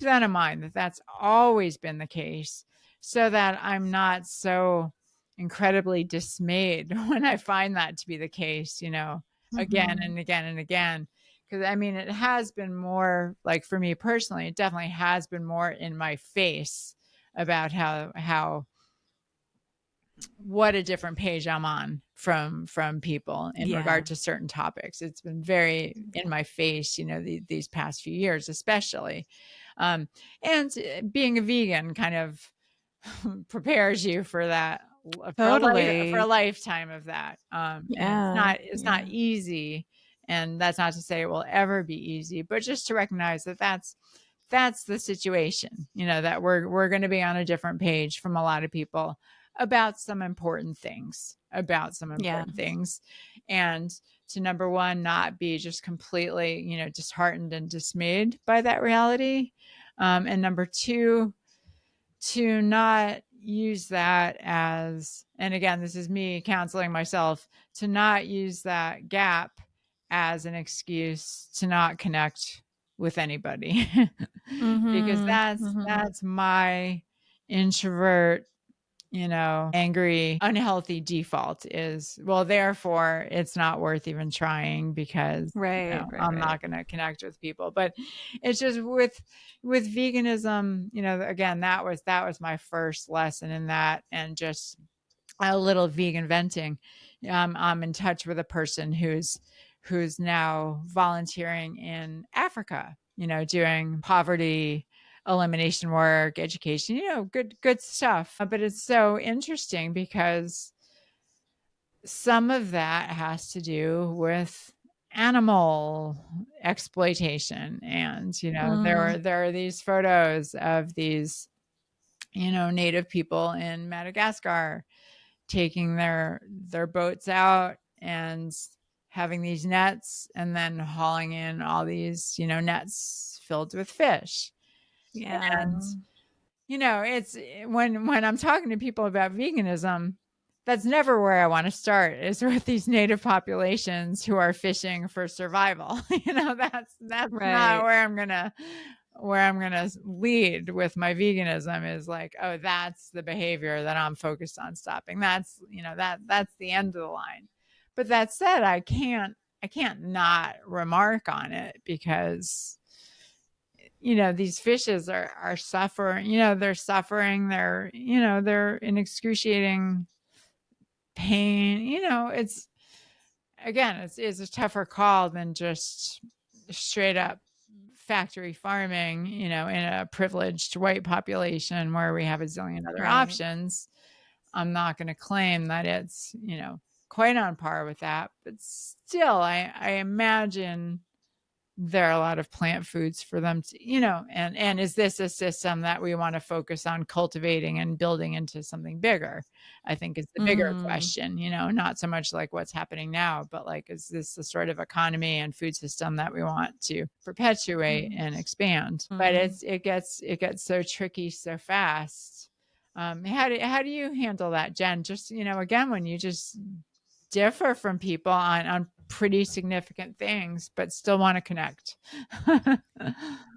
that in mind, that that's always been the case, so that I'm not so incredibly dismayed when I find that to be the case, again Mm-hmm. and again and again. Because I mean, it has been more, like, for me personally, it definitely has been more in my face about how what a different page I'm on from people in Yeah. regard to certain topics. It's been very in my face, these past few years, especially. And being a vegan kind of prepares you for that, for a Totally. lifetime of that. And Yeah. it's not Yeah. easy. And that's not to say it will ever be easy, but just to recognize that that's the situation, that we're going to be on a different page from a lot of people about some important things, Yeah. and to, number one, not be just completely, disheartened and dismayed by that reality. And number two, to not use that as, and again, this is me counseling myself, to not use that gap as an excuse to not connect with anybody. Because Mm-hmm. that's my introvert, angry, unhealthy default is, well, therefore it's not worth even trying because, Right. I'm not going to connect with people. But it's just with veganism, again, that was my first lesson in that, and just a little vegan venting. I'm in touch with a person who's now volunteering in Africa, doing poverty elimination work, education, good stuff. But it's so interesting because some of that has to do with animal exploitation. And, there are these photos of these, native people in Madagascar taking their boats out and having these nets and then hauling in all these, nets filled with fish. Yeah. And, it's when I'm talking to people about veganism, that's never where I want to start, is with these native populations who are fishing for survival. That's not Right. where I'm gonna lead with my veganism, is like, oh, that's the behavior that I'm focused on stopping. That's, that's the end of the line. But that said, I can't not remark on it, because these fishes are suffering, they're suffering, they're in excruciating pain. It's, again, it's a tougher call than just straight up factory farming, in a privileged white population where we have a zillion other Right. options. I'm not going to claim that it's, quite on par with that, but still, I imagine there are a lot of plant foods for them to, and is this a system that we want to focus on cultivating and building into something bigger? I think is the bigger Mm. question, not so much like what's happening now, but like, is this the sort of economy and food system that we want to perpetuate and expand? But Mm. it gets so tricky so fast. How do you handle that, Jen? Just, again, when you just differ from people on pretty significant things, but still want to connect.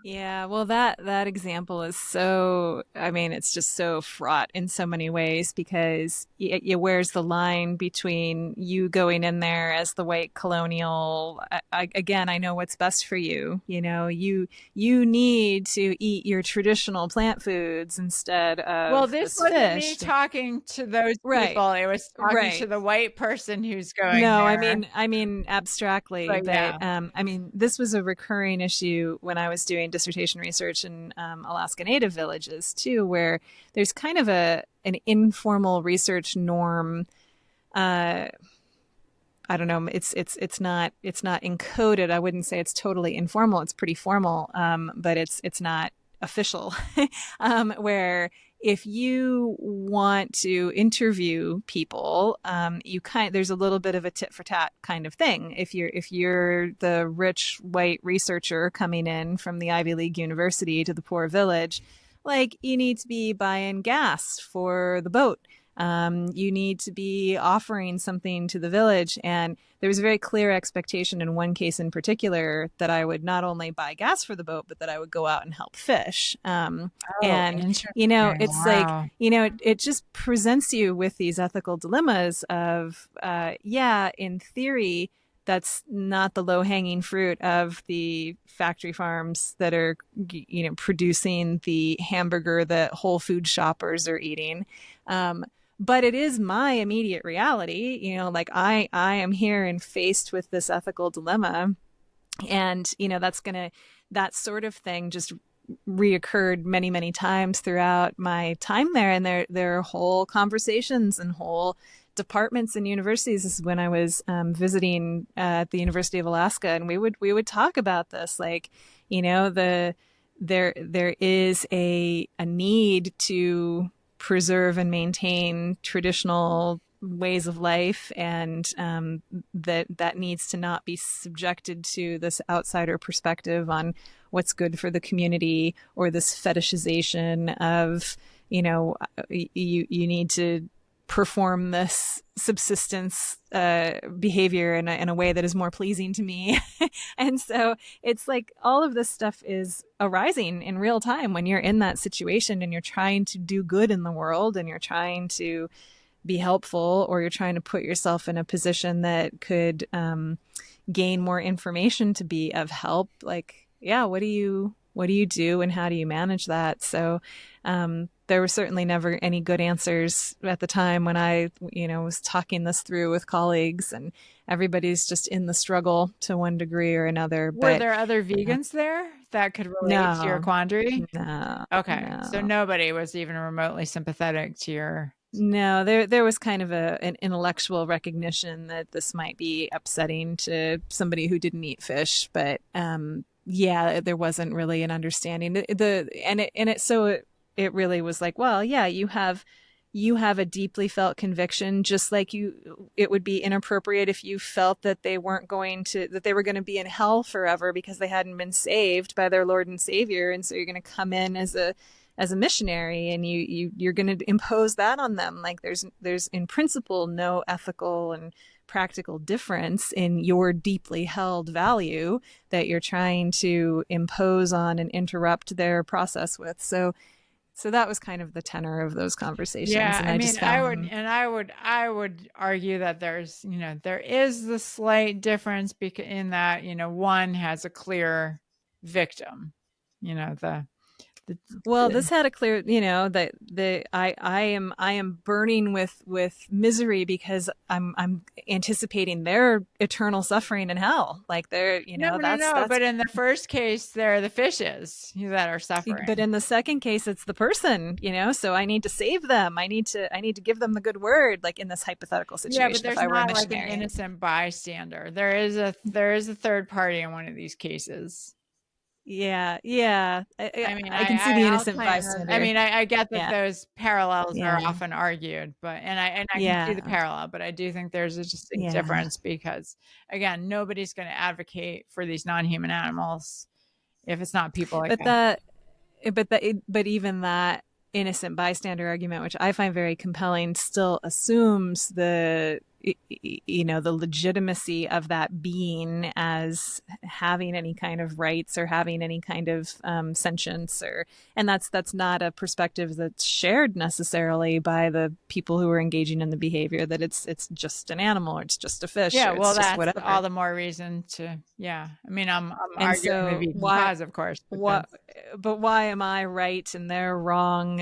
Yeah, well, that example is so, I mean, it's just so fraught in so many ways, because where's the line between you going in there as the white colonial, again, I know what's best for you. You need to eat your traditional plant foods instead Well, of this this wasn't me fish. talking to those Right, people. It was talking to right. the white person who's going No, there. I mean abstractly, But but yeah. I mean this was a recurring issue when I was doing dissertation research in Alaska Native villages too, where there's kind of an informal research norm. Uh, I don't know. It's not encoded. I wouldn't say it's totally informal. It's pretty formal, but it's not official. Where if you want to interview people, there's a little bit of a tit for tat kind of thing. If you're the rich white researcher coming in from the Ivy League university to the poor village, like you need to be buying gas for the boat. You need to be offering something to the village. And there was a very clear expectation in one case in particular that I would not only buy gas for the boat, but that I would go out and help fish. Oh, And, interesting. it's like, Wow. it just presents you with these ethical dilemmas of, yeah, in theory, that's not the low hanging fruit of the factory farms that are, producing the hamburger that Whole Food shoppers are eating. But it is my immediate reality. Like I am here and faced with this ethical dilemma. And, that sort of thing just reoccurred many, many times throughout my time there. And there are whole conversations and whole departments in universities. This is when I was visiting at the University of Alaska, and we would talk about this, like, there is a need to preserve and maintain traditional ways of life, and that needs to not be subjected to this outsider perspective on what's good for the community, or this fetishization of, you need to perform this subsistence behavior in a way that is more pleasing to me. And so it's like all of this stuff is arising in real time when you're in that situation and you're trying to do good in the world, and you're trying to be helpful, or you're trying to put yourself in a position that could gain more information to be of help. Like, yeah, what do you do, and how do you manage that? So there were certainly never any good answers at the time when I, was talking this through with colleagues, and everybody's just in the struggle to one degree or another. Were there other vegans there that could relate to your quandary? No. Okay. No. So nobody was even remotely sympathetic to your... No, there was kind of an intellectual recognition that this might be upsetting to somebody who didn't eat fish, but yeah, there wasn't really an understanding. It really was like, well, yeah, you have a deeply felt conviction, just like it would be inappropriate if you felt that they were going to be in hell forever because they hadn't been saved by their Lord and Savior. And so you're going to come in as a missionary, and you're going to impose that on them. Like there's in principle no ethical and practical difference in your deeply held value that you're trying to impose on and interrupt their process with. So that was kind of the tenor of those conversations. Yeah, and I would argue that there is the slight difference in that, one has a clear victim, this had a clear, that I am burning with misery because I'm anticipating their eternal suffering in hell. Like they're, that's... But in the first case, they're the fishes that are suffering. But in the second case, it's the person, so I need to save them. I need to give them the good word, like in this hypothetical situation. Yeah, but there's not like an innocent bystander. There is a third party in one of these cases. Yeah. I can see the innocent bystander. I get that those parallels are often argued, and I can see the parallel, but I do think there's a distinct difference because, again, nobody's going to advocate for these non-human animals if it's not people like that. But even that innocent bystander argument, which I find very compelling, still assumes the legitimacy of that being as having any kind of rights or having any kind of sentience, and that's not a perspective that's shared necessarily by the people who are engaging in the behavior, that it's just an animal, or it's just a fish. Yeah, well, that's whatever. All the more reason to, I'm arguing the vegan cause, of course. But why am I right and they're wrong?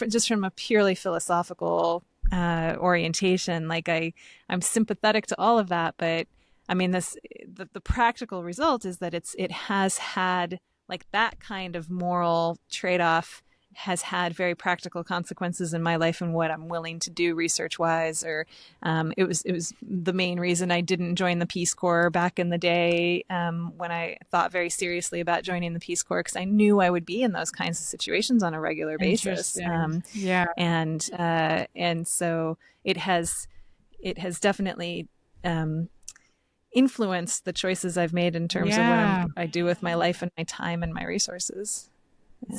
Just from a purely philosophical orientation, like I'm sympathetic to all of that, but I mean, the practical result is that it has had, like, that kind of moral trade-off has had very practical consequences in my life and what I'm willing to do research wise. Or it was the main reason I didn't join the Peace Corps back in the day, when I thought very seriously about joining the Peace Corps, because I knew I would be in those kinds of situations on a regular basis. And so it has definitely influenced the choices I've made in terms of what I do with my life and my time and my resources.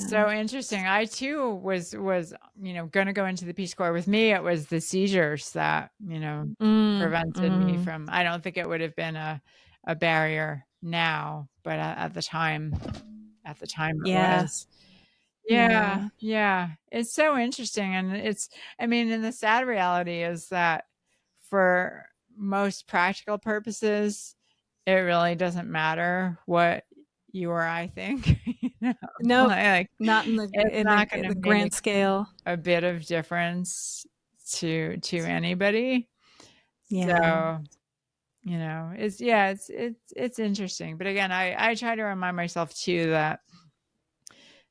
So interesting. I too was going to go into the Peace Corps. With me, it was the seizures that prevented me from. I don't think it would have been a barrier now, but at the time it was. Yeah. It's so interesting, and and the sad reality is that for most practical purposes, it really doesn't matter what you or I think. No, not in the grand scale. A bit of difference to anybody. Yeah. So, it's interesting. But again, I try to remind myself too that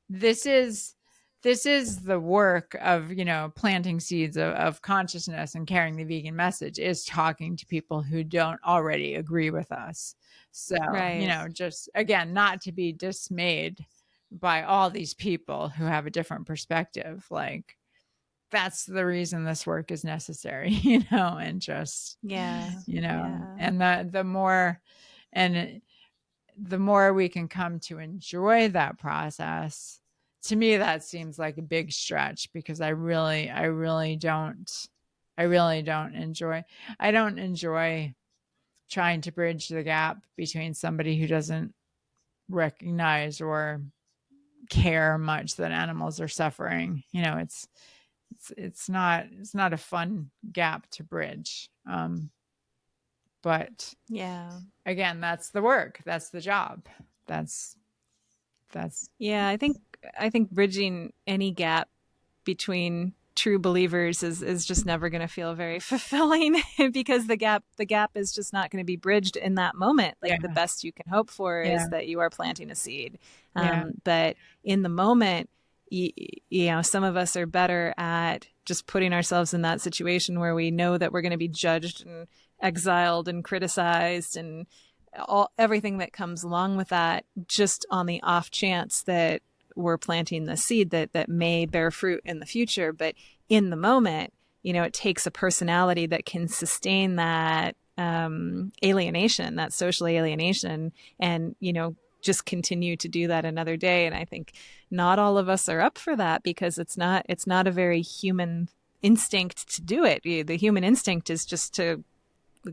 this is this is the work of, planting seeds of consciousness and carrying the vegan message, is talking to people who don't already agree with us. So, Right. just again, not to be dismayed by all these people who have a different perspective. Like, that's the reason this work is necessary, and just, Yeah. Yeah. and and the more we can come to enjoy that process, to me, that seems like a big stretch, because I really don't enjoy trying to bridge the gap between somebody who doesn't recognize or care much that animals are suffering. It's not a fun gap to bridge. But Yeah. again, that's the work. That's the job. That's that's Yeah, I think bridging any gap between true believers is just never going to feel very fulfilling because the gap is just not going to be bridged in that moment. Like, the yeah, best you can hope for yeah, is that you are planting a seed. yeah, But in the moment, some of us are better at just putting ourselves in that situation where we know that we're going to be judged and exiled and criticized and everything that comes along with that, just on the off chance that we're planting the seed that may bear fruit in the future. But in the moment, it takes a personality that can sustain that alienation, that social alienation, and just continue to do that another day. And I think not all of us are up for that, because it's not a very human instinct to do it. The human instinct is just to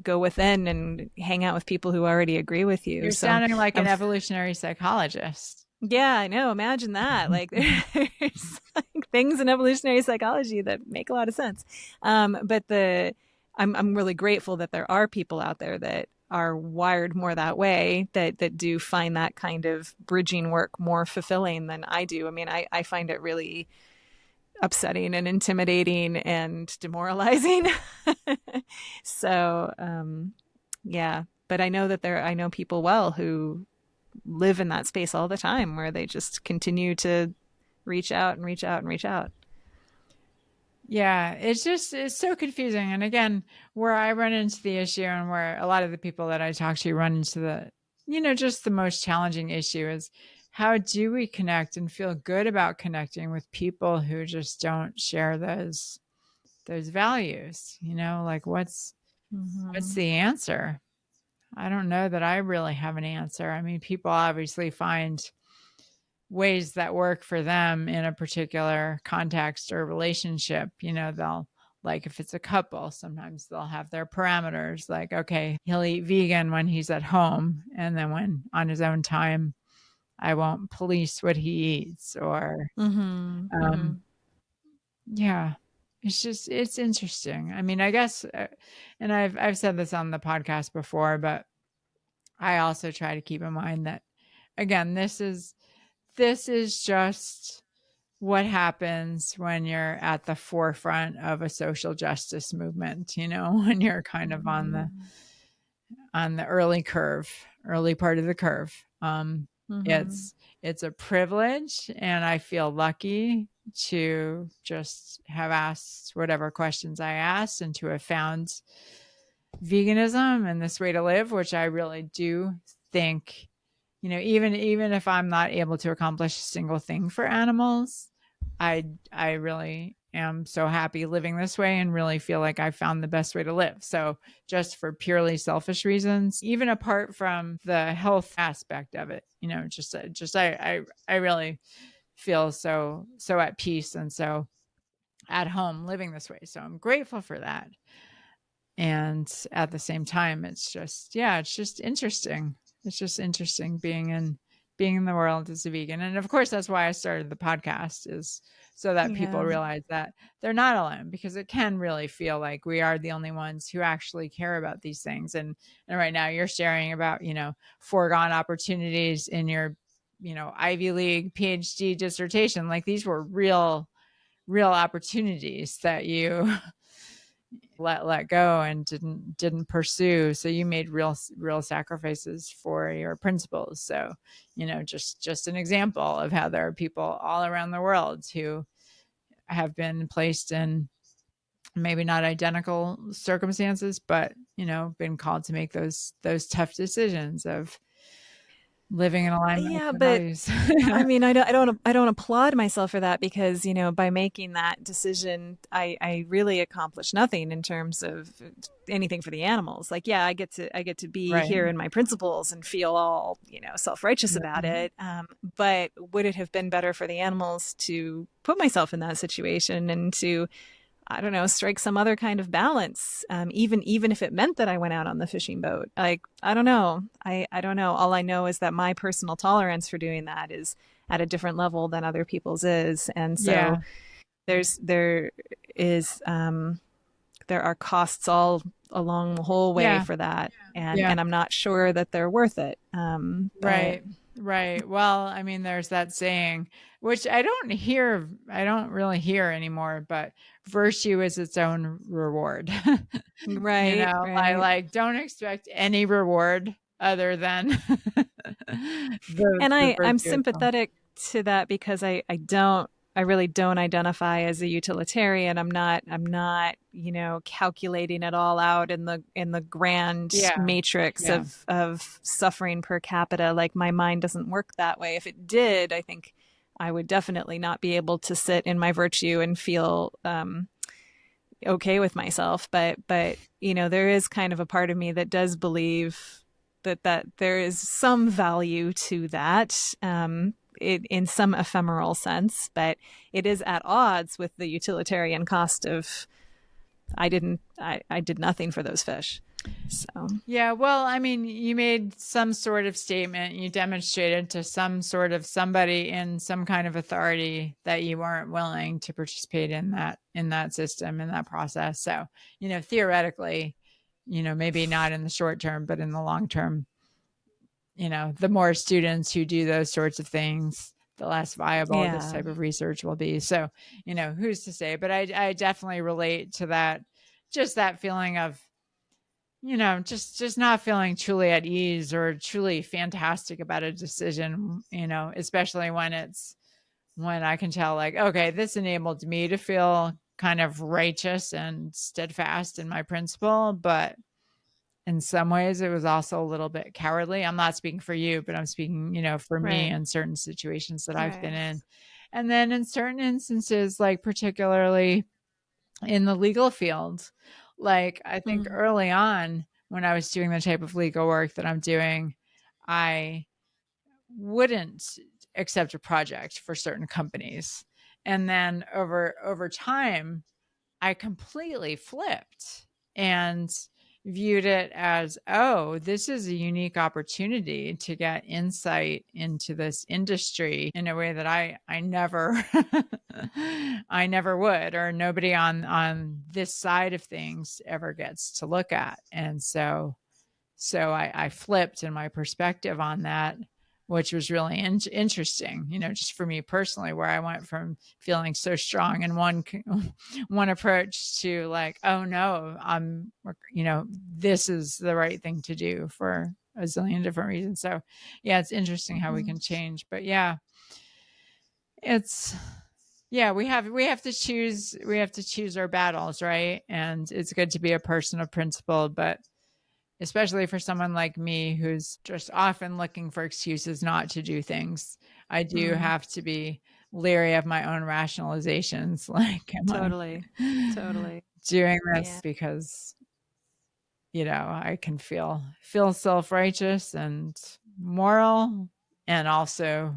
go within and hang out with people who already agree with you. you're So I'm, sounding like an I'm evolutionary psychologist. yeah, I know. Imagine that. Like, there's like things in evolutionary psychology that make a lot of sense. But I'm really grateful that there are people out there that are wired more that way, that do find that kind of bridging work more fulfilling than I do. I mean, I find it really upsetting and intimidating and demoralizing. So, yeah. But I know people well who live in that space all the time, where they just continue to reach out and reach out and reach out. Yeah, it's so confusing. And again, where I run into the issue, and where a lot of the people that I talk to run into just the most challenging issue, is how do we connect and feel good about connecting with people who just don't share those values? Like, what's Mm-hmm. the answer? I don't know that I really have an answer. I mean, people obviously find ways that work for them in a particular context or relationship. They'll, like, if it's a couple, sometimes they'll have their parameters, like, okay, he'll eat vegan when he's at home, and then when on his own time, I won't police what he eats. Or Mm-hmm. Mm-hmm. um yeah, it's interesting. I mean, I guess, and I've said this on the podcast before, but I also try to keep in mind that, again, this is just what happens when you're at the forefront of a social justice movement, when you're kind of on the early part of the curve. Mm-hmm. It's a privilege, and I feel lucky to just have asked whatever questions I asked, and to have found veganism and this way to live, which I really do think, even if I'm not able to accomplish a single thing for animals, I really am so happy living this way, and really feel like I found the best way to live. So, just for purely selfish reasons, even apart from the health aspect of it, just I really feel so at peace and so at home living this way. So I'm grateful for that. And at the same time, it's just interesting. It's just interesting being in the world as a vegan. And of course, that's why I started the podcast, is so that people Yeah. realize that they're not alone, because it can really feel like we are the only ones who actually care about these things. And right now you're sharing about, foregone opportunities in your, Ivy League PhD dissertation. Like, these were real opportunities that you let go and didn't pursue. So you made real sacrifices for your principles. So, just an example of how there are people all around the world who have been placed in maybe not identical circumstances, but been called to make those tough decisions of living in alignment with Yeah, their but values. I mean, I don't applaud myself for that because, by making that decision, I really accomplished nothing in terms of anything for the animals. Like, yeah, I get to be Right. here in my principles and feel all, self-righteous about Right. it. But would it have been better for the animals to put myself in that situation and to, I don't know, strike some other kind of balance, even if it meant that I went out on the fishing boat? Like, I don't know. I don't know. All I know is that my personal tolerance for doing that is at a different level than other people's is, and so Yeah. there is there are costs all along the whole way Yeah. for that, and Yeah. I'm not sure that they're worth it. But Right. Right. Well, I mean, there's that saying, which I don't really hear anymore, but virtue is its own reward. right, I right. don't expect any reward other than And the I'm virtue itself. sympathetic to that because I really don't identify as a utilitarian. I'm not, calculating it all out in the grand Yeah. matrix Yeah. of suffering per capita. Like, my mind doesn't work that way. If it did, I think I would definitely not be able to sit in my virtue and feel okay with myself. But there is kind of a part of me that does believe that there is some value to that, in some ephemeral sense, but it is at odds with the utilitarian cost of I did nothing for those fish. So Yeah, well, I mean, you made some sort of statement. You demonstrated to some sort of somebody in some kind of authority that you weren't willing to participate in that system, in that process. So, theoretically, maybe not in the short term, but in the long term, the more students who do those sorts of things, the less viable this yeah, type of research will be. So, who's to say? But I definitely relate to that, just that feeling of just not feeling truly at ease or truly fantastic about a decision, especially when I can tell, like, okay, this enabled me to feel kind of righteous and steadfast in my principle, but in some ways it was also a little bit cowardly. I'm not speaking for you, but I'm speaking, for me right, in certain situations that I've been right. in. And then in certain instances, like particularly in the legal field. Like, I think Mm. early on when I was doing the type of legal work that I'm doing, I wouldn't accept a project for certain companies. And then over time, I completely flipped and viewed it as, oh, this is a unique opportunity to get insight into this industry in a way that I never I never would, or nobody on this side of things ever gets to look at. And so I flipped in my perspective on that, which was really interesting, just for me personally, where I went from feeling so strong in one approach to like, oh no, this is the right thing to do for a zillion different reasons. So yeah, it's interesting how we Mm. can change. But yeah, it's yeah, we have to choose our battles, right? And it's good to be a person of principle, but especially for someone like me who's just often looking for excuses not to do things, I do Mm. have to be leery of my own rationalizations. Like, am Totally, I totally. doing Yeah, this because, I can feel self-righteous and moral, and also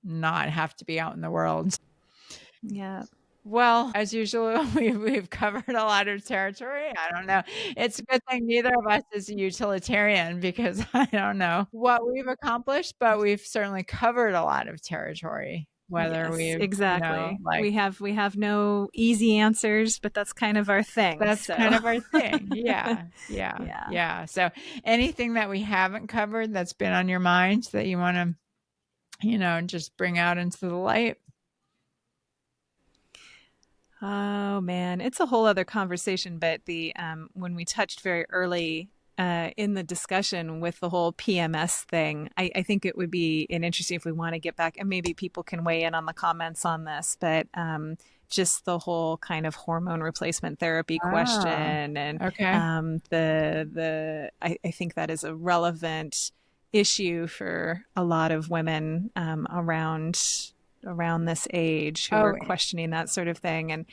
not have to be out in the world. yeah, Well, as usual, we've covered a lot of territory. I don't know. It's a good thing neither of us is a utilitarian, because I don't know what we've accomplished, but we've certainly covered a lot of territory. Whether yes, we've, exactly. like, We have no easy answers, but that's kind of our thing. that's So kind of our thing. Yeah. Yeah. yeah. Yeah. So anything that we haven't covered that's been on your mind that you want to, just bring out into the light? Oh man, it's a whole other conversation. But the when we touched very early in the discussion with the whole PMS thing, I think it would be an interesting if we want to get back, and maybe people can weigh in on the comments on this. But just the whole kind of hormone replacement therapy Ah, question, and okay. I think that is a relevant issue for a lot of women around this age who Oh, are questioning that sort of thing. And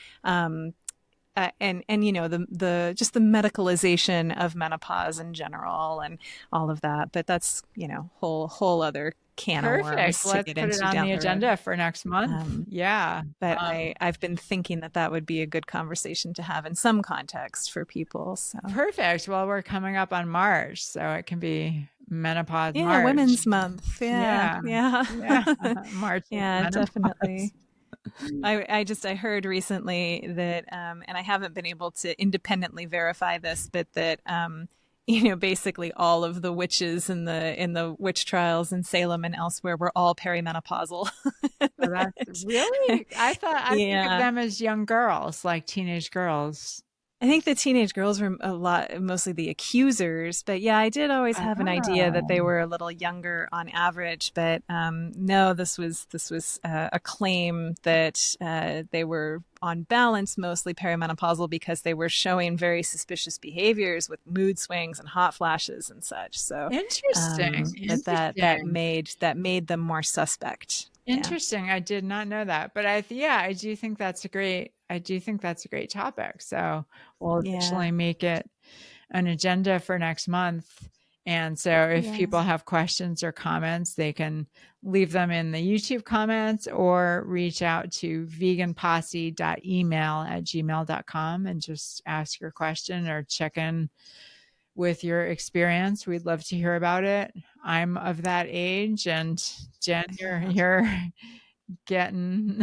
you know the just the medicalization of menopause in general and all of that. But that's, you know, whole other can of perfect. worms to Let's get put it into on down the the road. agenda for next month. Um, Yeah. but Um, I've been thinking that that would be a good conversation to have in some context for people. So perfect. Well, we're coming up on March, so it can be Menopause yeah, March. Women's Month. Yeah, Yeah. yeah, Yeah. March of yeah, menopause. definitely. I heard recently that and I haven't been able to independently verify this, but that you know, basically all of the witches in the witch trials in Salem and elsewhere were all perimenopausal. Oh, that's really, I think of Yeah. them as young girls, like teenage girls. I think the teenage girls were a lot, mostly the accusers, but yeah, I did always have an idea that they Oh, were a little younger on average. But no, this was a claim that they were on balance mostly perimenopausal because they were showing very suspicious behaviors with mood swings and hot flashes and such. So interesting. Interesting. that made them more suspect. Yeah, Interesting. I did not know that, but yeah, I do think that's a great. I do think that's a great topic. So we'll yeah, officially make it an agenda for next month. And so if yeah. people have questions or comments, they can leave them in the YouTube comments or reach out to veganposse.email@gmail.com and just ask your question or check in with your experience. We'd love to hear about it. I'm of that age, and Jen, Yeah. you're getting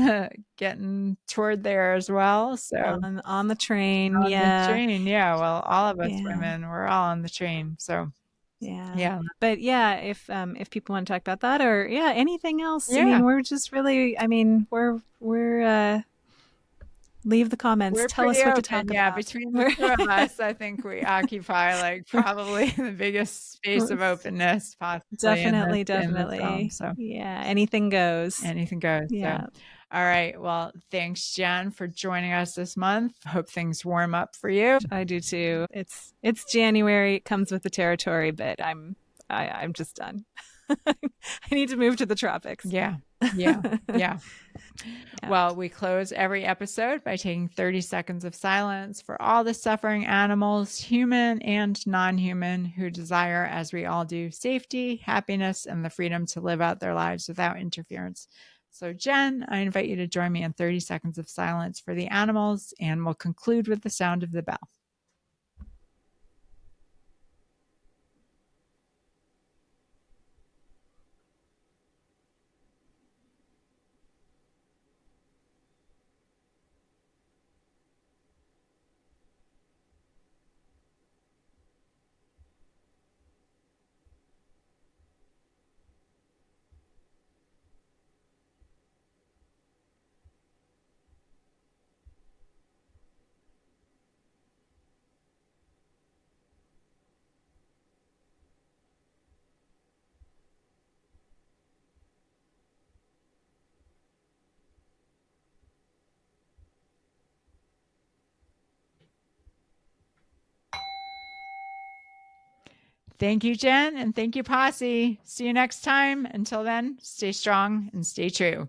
getting toward there as well. So On the train, on the yeah, train, yeah. Well, all of us yeah. women, we're all on the train. So Yeah. yeah, But yeah, if people want to talk about that or yeah, anything else, I yeah. mean, we're just really, I mean, we're leave the comments. We're Tell pretty us what to open. talk Yeah, about. between the We're two of us, I think we occupy like probably the biggest space of openness possibly definitely, in this realm. definitely. So Yeah, anything goes. anything goes. So, Yeah, all right. Well, thanks, Jen, for joining us this month. Hope things warm up for you. I do too. It's January, it comes with the territory, but I'm just done. I need to move to the tropics. Yeah. Yeah. Yeah. Yeah. Well, we close every episode by taking 30 seconds of silence for all the suffering animals, human and non human, who desire, as we all do, safety, happiness, and the freedom to live out their lives without interference. So, Jen, I invite you to join me in 30 seconds of silence for the animals, and we'll conclude with the sound of the bell. Thank you, Jen, and thank you, Posse. See you next time. Until then, stay strong and stay true.